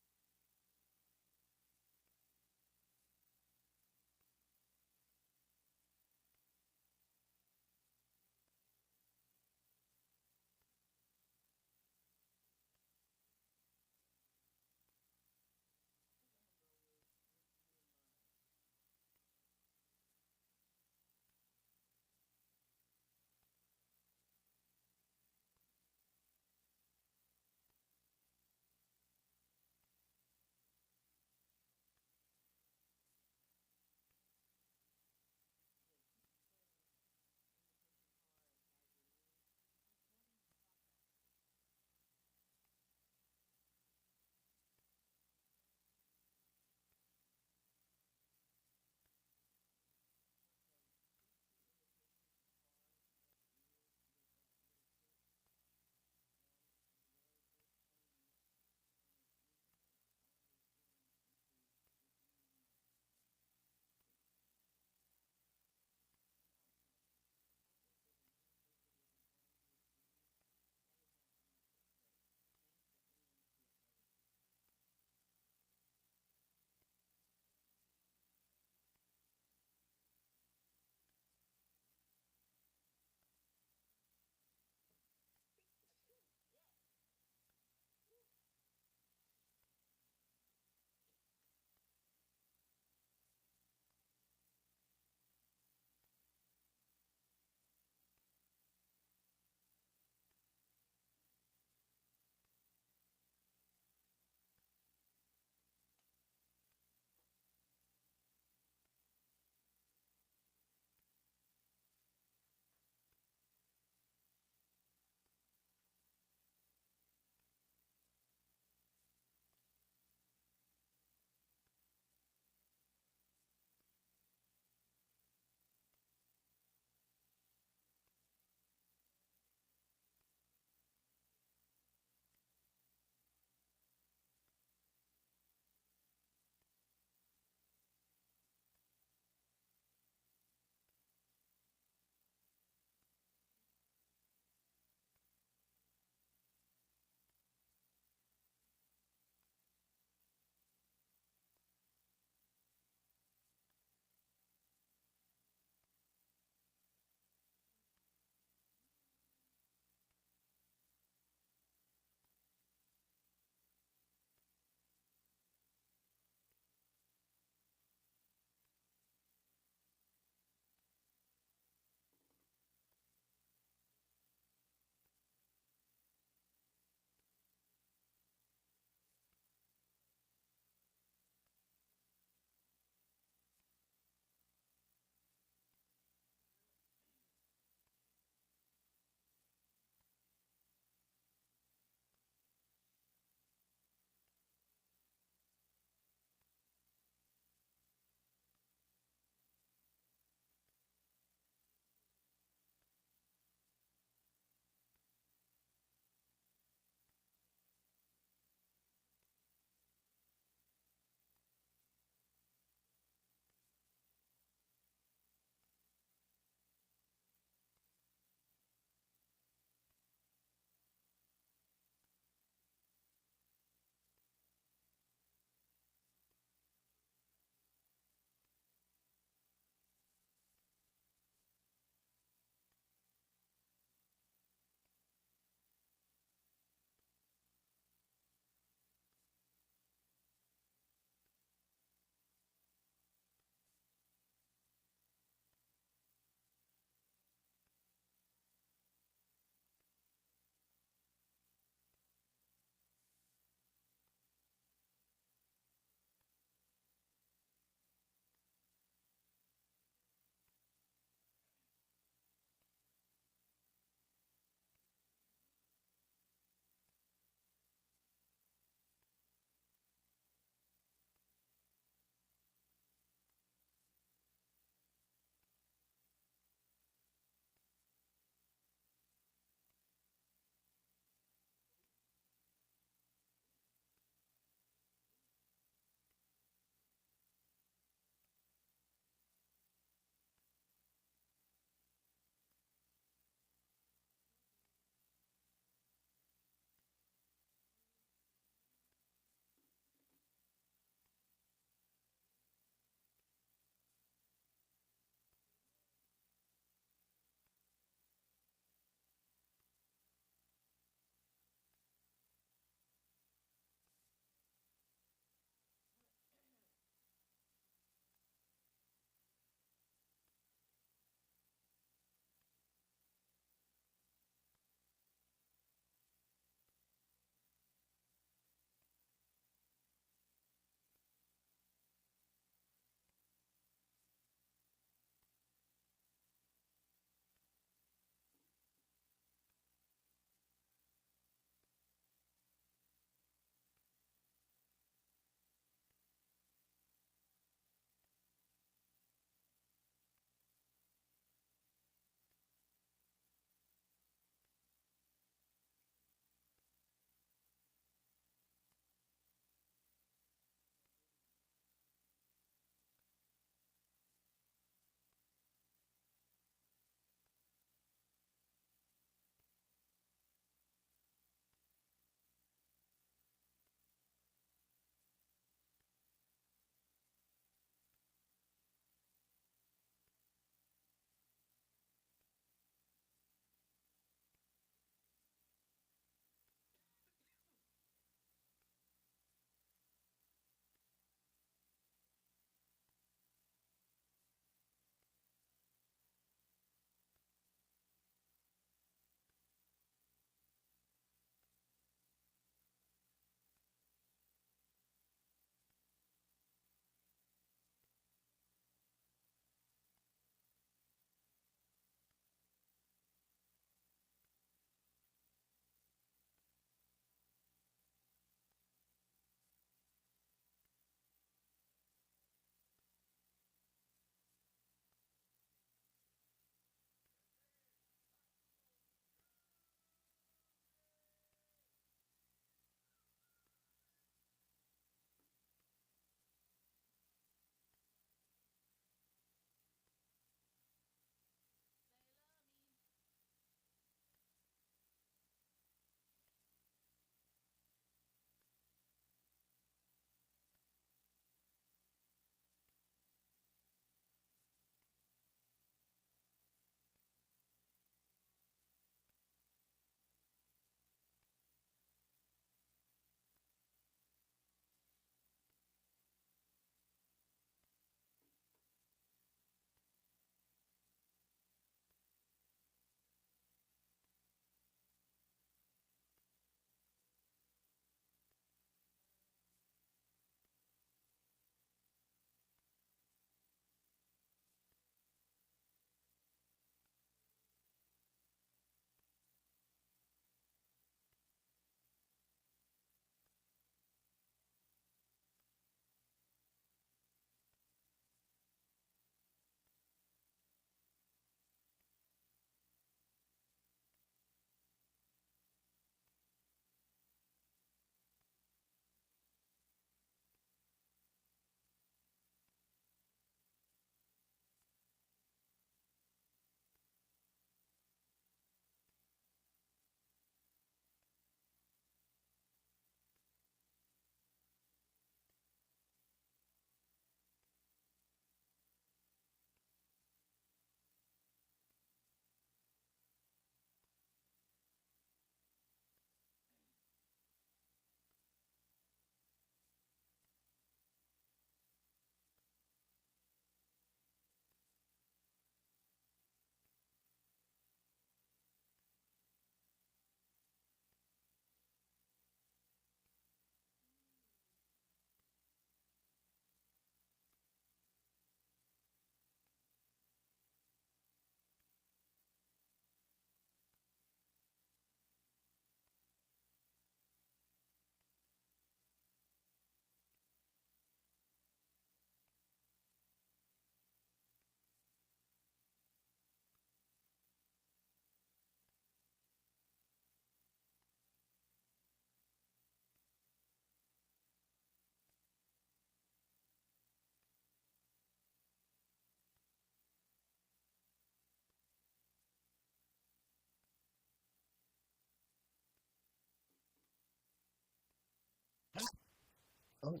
Oh.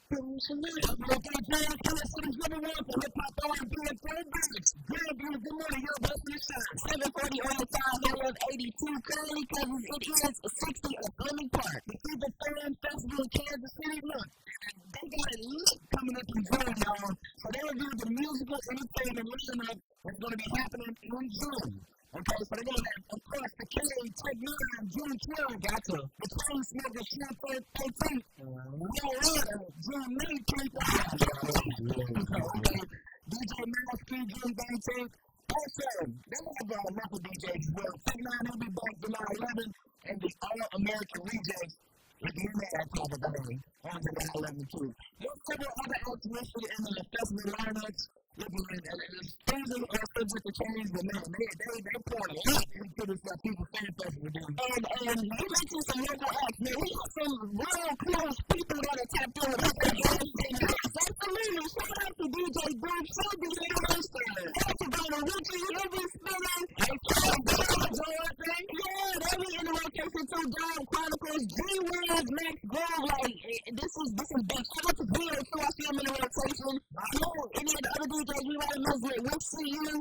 Good morning, your best shine. 740 on the side, hill of 82 currently because it is 60 at Fleming Park. The Fever Fan Festival in Kansas City, look, they got it lit coming up in June, y'all. So they will do the musical entertainment lineup that's going to be happening in June. Okay, so they're going to have, of course, the K.A. Tech 9, June 12, gotcha. The Chain Smokers, June 13th. Roll Rider, June 19th. Okay, DJ Maskey, June 19th. Also, they have local DJs as well. Tech 9 will be back July 11th, and the All-American Rejects with the internet capability on July 11th, too. There's several other acts listed in the festival lineups. Things are subject to change, but man, they poured a lot into this People Fan Festival. And you mentioned some local acts. Man, we have some real close people that are tapped in with us. Absolutely. Shout out to DJ Bruce, Sophie Houston, Activator Richie, Heavy Spinner, and Kyle Jordan. Yeah, they be in the rotation too. Dog Chronicles, G-Wiz, Max Grove. Like, this is big. Shout out to Gino, too. I see him in the rotation. Yo, any of the other DJs we might have with, we'll see you.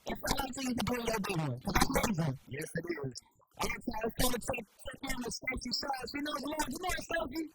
And shout out to you for doing your big one. Because that's amazing. Yes, it is. I'm going to check in with Stacey Sauce. You know, good morning, Sophie.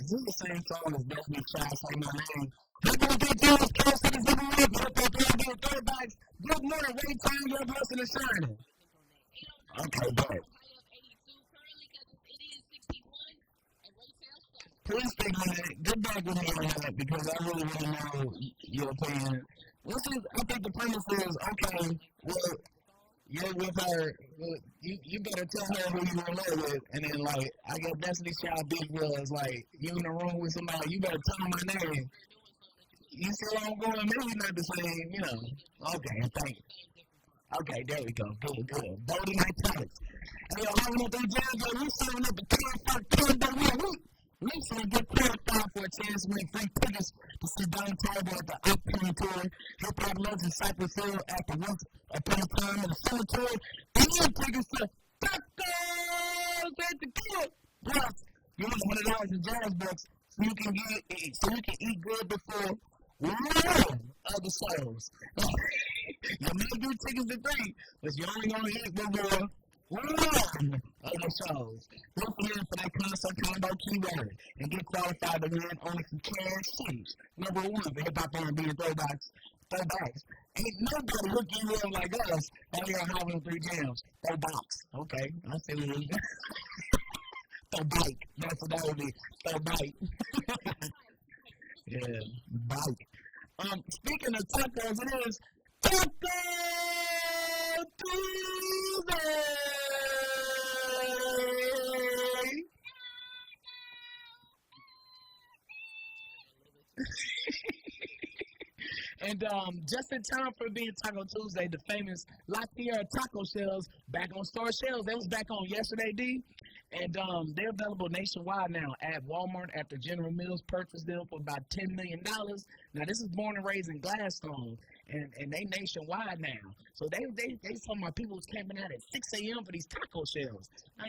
This is the same song as Destiny Child saying my name. How can we get yours? Can't see this every week. Hip hop radio, third bikes. Good morning, Ray Time, your blessing is shining. Okay, good. Please speak on that. Get back with me on that because I really want to know your opinion. I think the premise is, okay, well, you're with her. Well, you better tell her who you want to live with. And then, like, I guess Destiny's Child beef was, like, you in the room with somebody, you better tell them my name. You see where I'm going? Maybe not the same, you know. Okay, thank you. Okay, there we go. Good, good. Voting my topics. Hey, yo, having up these jobs, yo, we signing up the we should get qualified for a chance to win free tickets to see Don Tolbert at the upcoming tour. Hip Hop Legend Cypress Hill at the Once Upon a Time in the Cemetery. And you tickets to Tacos at the Kid. Plus, you want $100 in jazz bucks so you can eat good before one of the shows. You may do tickets to three, but you only gonna eat before one of the shows. Look for that concert combo keyword and get qualified to win only some cash seats. Number one for hip hop R&B and throwbacks. Ain't nobody hooking you up like us out here having 3 jams. Throwbacks. Okay, I see what you Throw bike. That's what that would be. Throw bike. Yeah, bike. Speaking of tacos, it is Taco Tuesday! And just in time for being Taco Tuesday, the famous La Tierra taco shells back on store shelves. They was back on yesterday, D. And they're available nationwide now at Walmart, at the General Mills. Purchase them for about $10 million. Now, this is born and raised in Gladstone, and they nationwide now. So they talking about people was camping out at 6 a.m. for these taco shells. Now,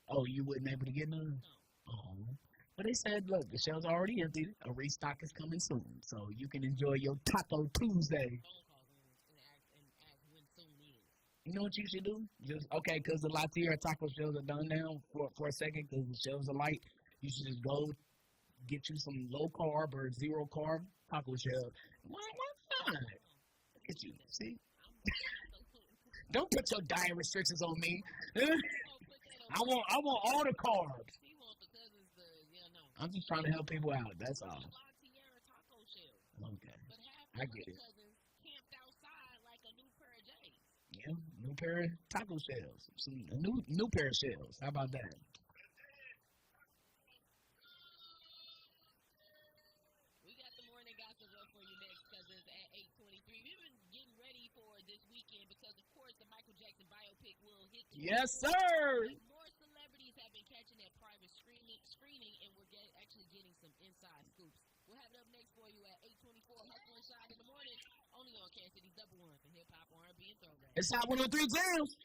oh, you wasn't able to get none? Oh. But they said, look, the shelves are already empty. A restock is coming soon. So you can enjoy your Taco Tuesday. You know what you should do? Because the La Tierra taco shells are done now for a second because the shells are light. You should just go get you some low carb or zero carb taco shell. Why not? Look at you. See? Don't put your diet restrictions on me. I want all the carbs. I'm just trying to help people out. That's all. Okay. I get it. Yeah, new pair of taco shells. A new pair of shells. How about that? We got the morning gossip up for you next, cousins, at 8:23. We've been getting ready for this weekend because, of course, the Michael Jackson biopic will hit the Yes, sir! More celebrities have been catching that private screening and we're actually getting some inside scoops. We'll have it up next for you at 8:24. Hustle and Shine in the morning. Only on Kansas City's Double One for hip hop, R&B, and throwback. It's Hot 103 Jams.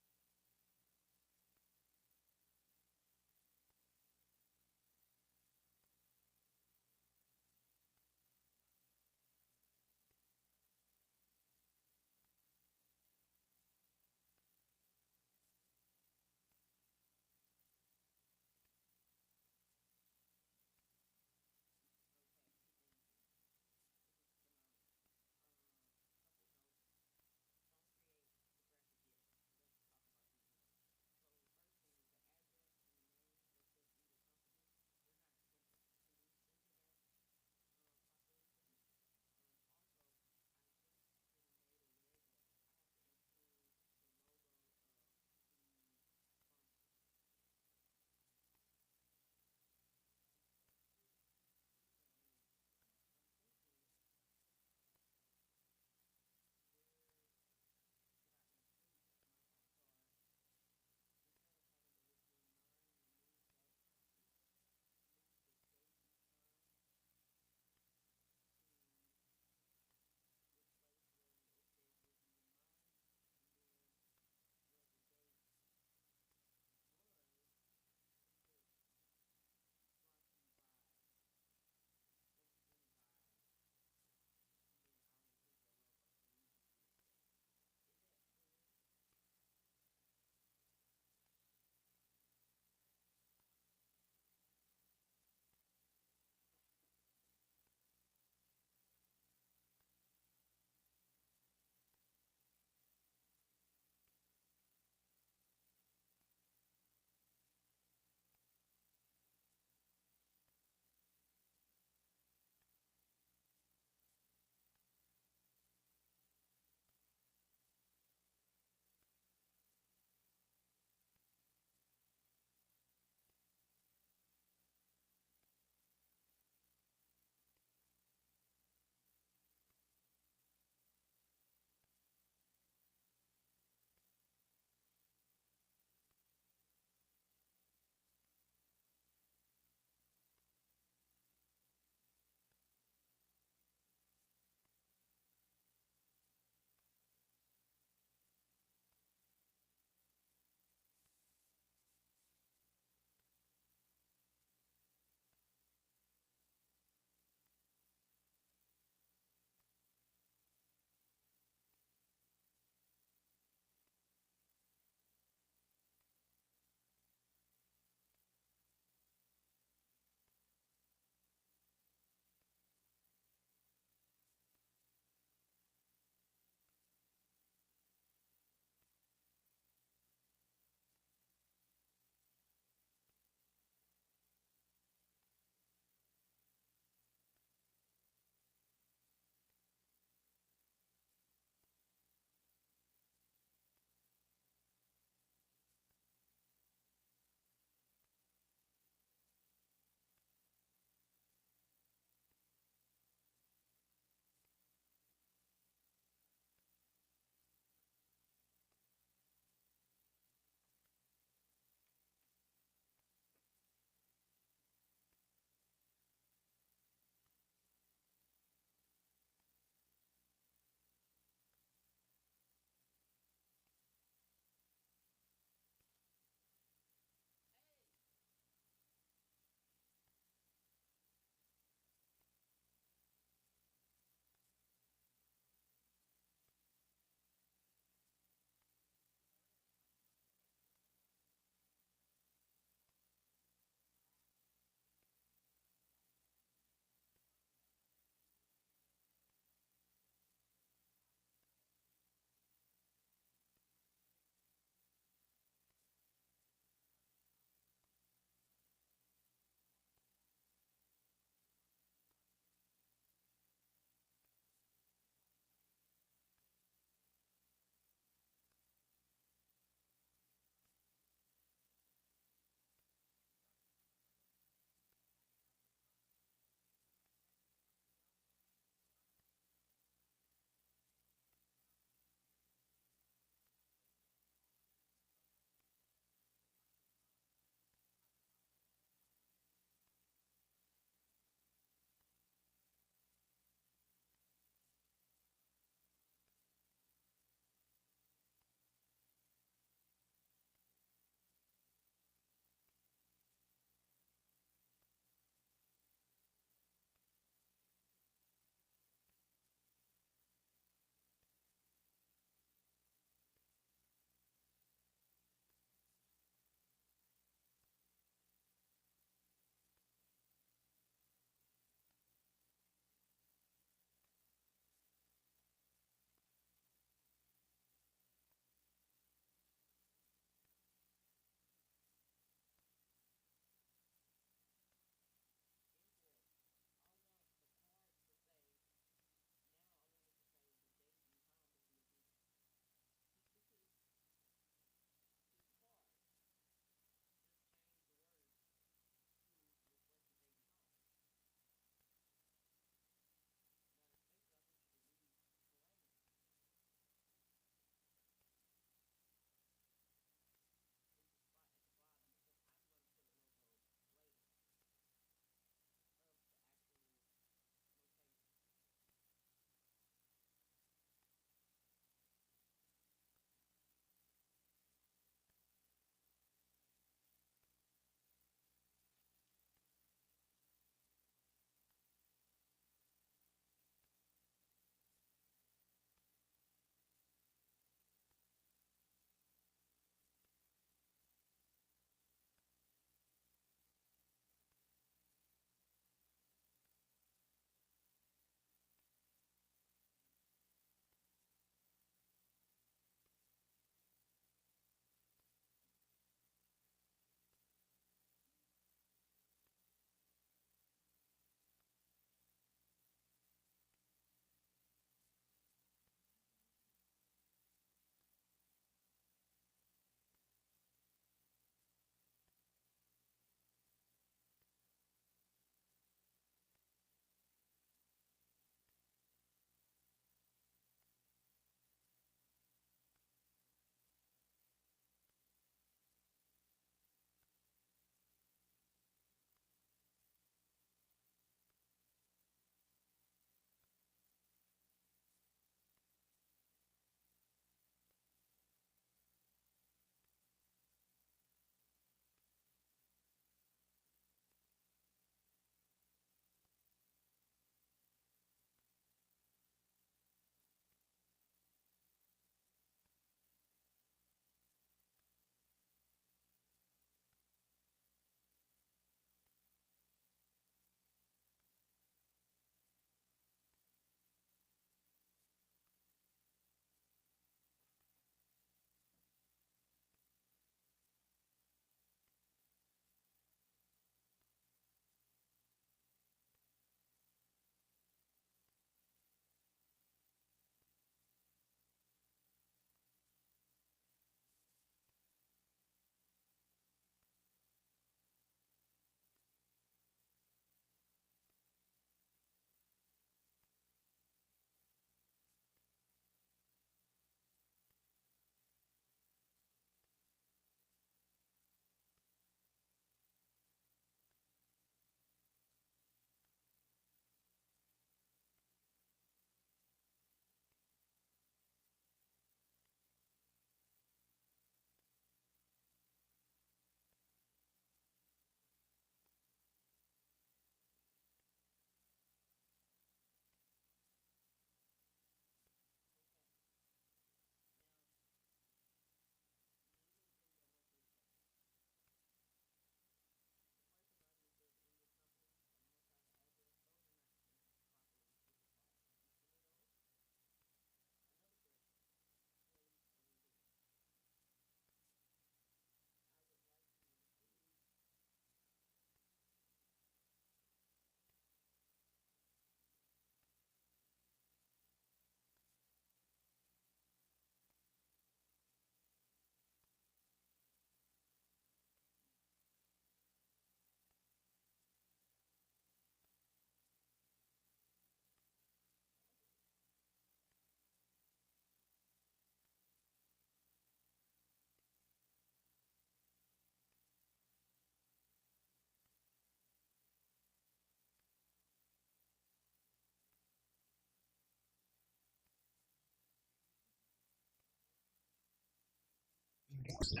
8:43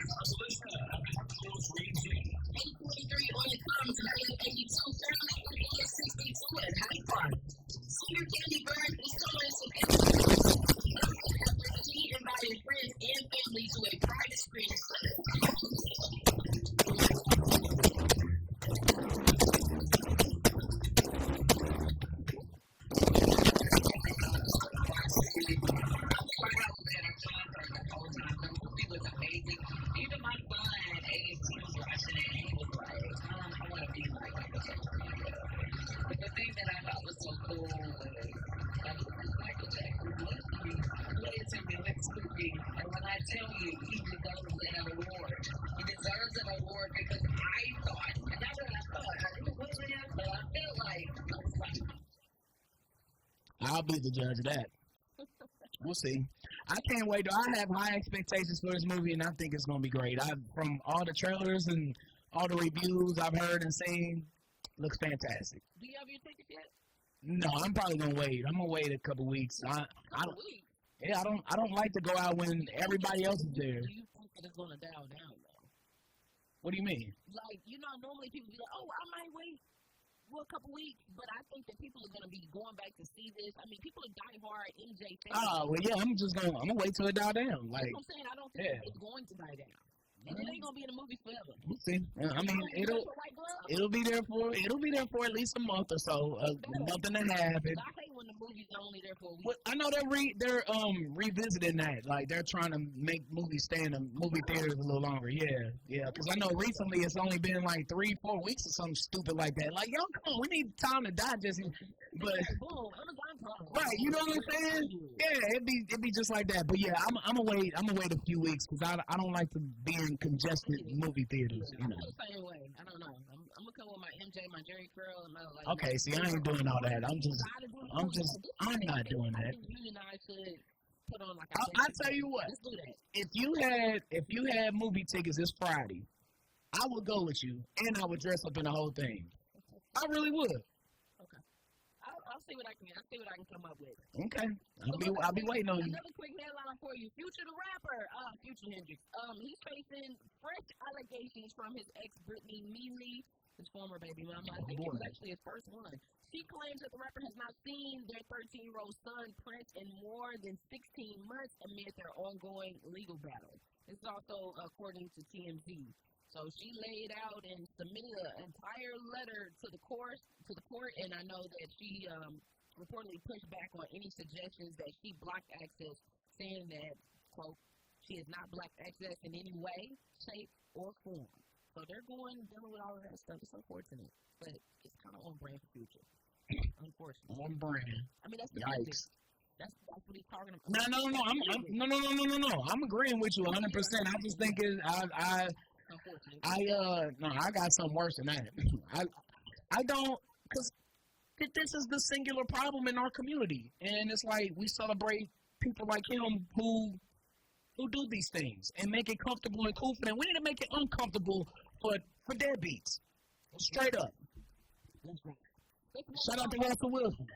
on the comms, and early 82, currently at 62 at Hyde Park. Senior Candy Bird is showing some after he invited friends and family to a private screening. Even my son at 82 was watching it, and he was like, I want to be like Michael Jackson. But the thing that I thought was so cool was Michael Jackson literally played to me next to me. And when I tell you, he deserves an award. He deserves an award because I thought, and not what I thought, I really wasn't him, but I felt like, I was like, I'll be the judge of that. We'll see. I can't wait. I have high expectations for this movie, and I think it's going to be great. From all the trailers and all the reviews I've heard and seen, looks fantastic. Do you have your ticket yet? No, I'm probably gonna wait. I'm gonna wait a couple weeks. I don't. Yeah, I don't like to go out when everybody else is there. Do you think that it's going to dial down, though? What do you mean? Like, normally people be like, oh, I might wait for a couple weeks, but I think that people are going to be going back to see this. I mean, people are diehard MJ fans. Oh, well, yeah, I'm gonna wait till it die down. Like, That's what I'm saying. I don't think it's going to die down. And it ain't going to be in the movie forever. we'll see. I mean, it'll be there for at least a month or so, a month and a half. I hate when the movies are only there for a week. Well, I know they're revisiting that. Like they're trying to make movies stay in the movie theaters a little longer. Yeah. Because I know recently it's only been like 3-4 weeks or something stupid like that. Like, yo, come on, we need time to digest it. But Boom, Amazon Prime. right, you know what I'm saying? Yeah, it'd be just like that. But yeah, I'm gonna wait a few weeks because I don't like to be in congested movie theaters. You know. The same way. I don't know. I'm gonna come with my MJ, my Jerry curl, and my like. Okay, see, I ain't doing all that. I'm not doing that. I think you and I should put on like. I tell you what. Let's do that. If you had movie tickets this Friday, I would go with you, and I would dress up in the whole thing. I really would. Okay. I'll see what I can come up with. Okay, I'll be waiting on you. Another quick headline for you: Future the rapper, Future Hendrix. He's facing fresh allegations from his ex Brittany Mealy, his former baby mama. I think it was actually his first one. She claims that the rapper has not seen their 13-year-old son Prince in more than 16 months amid their ongoing legal battle. This is also according to TMZ. So she laid out and submitted an entire letter to the court, and I know that she reportedly pushed back on any suggestions that she blocked access, saying that, quote, she has not blocked access in any way, shape, or form. So they're dealing with all of that stuff. It's unfortunate, but it's kind of on brand for Future. Unfortunately. On brand. I mean, that's the Yikes. That's what he's talking about. No. I'm agreeing with you 100%. I just think I got something worse than that. I don't, because this is the singular problem in our community, and it's like we celebrate people like him who do these things and make it comfortable and cool for them. We need to make it uncomfortable for deadbeats. Straight up. Shout out to Russell Wilson.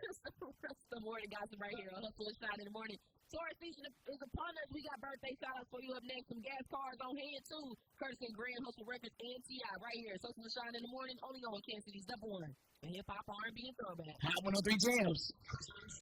Some morning gossip right here on Hustle and Shine in the morning. Taurus season is upon us. We got birthday shout-outs for you up next. Some gas cars on hand, too. Courtesy Grand Hustle Records and T.I. right here. Hustle and Shine in the morning, only on Kansas City's #1. And hip-hop, R&B, and throwback. Hot 103 Jams.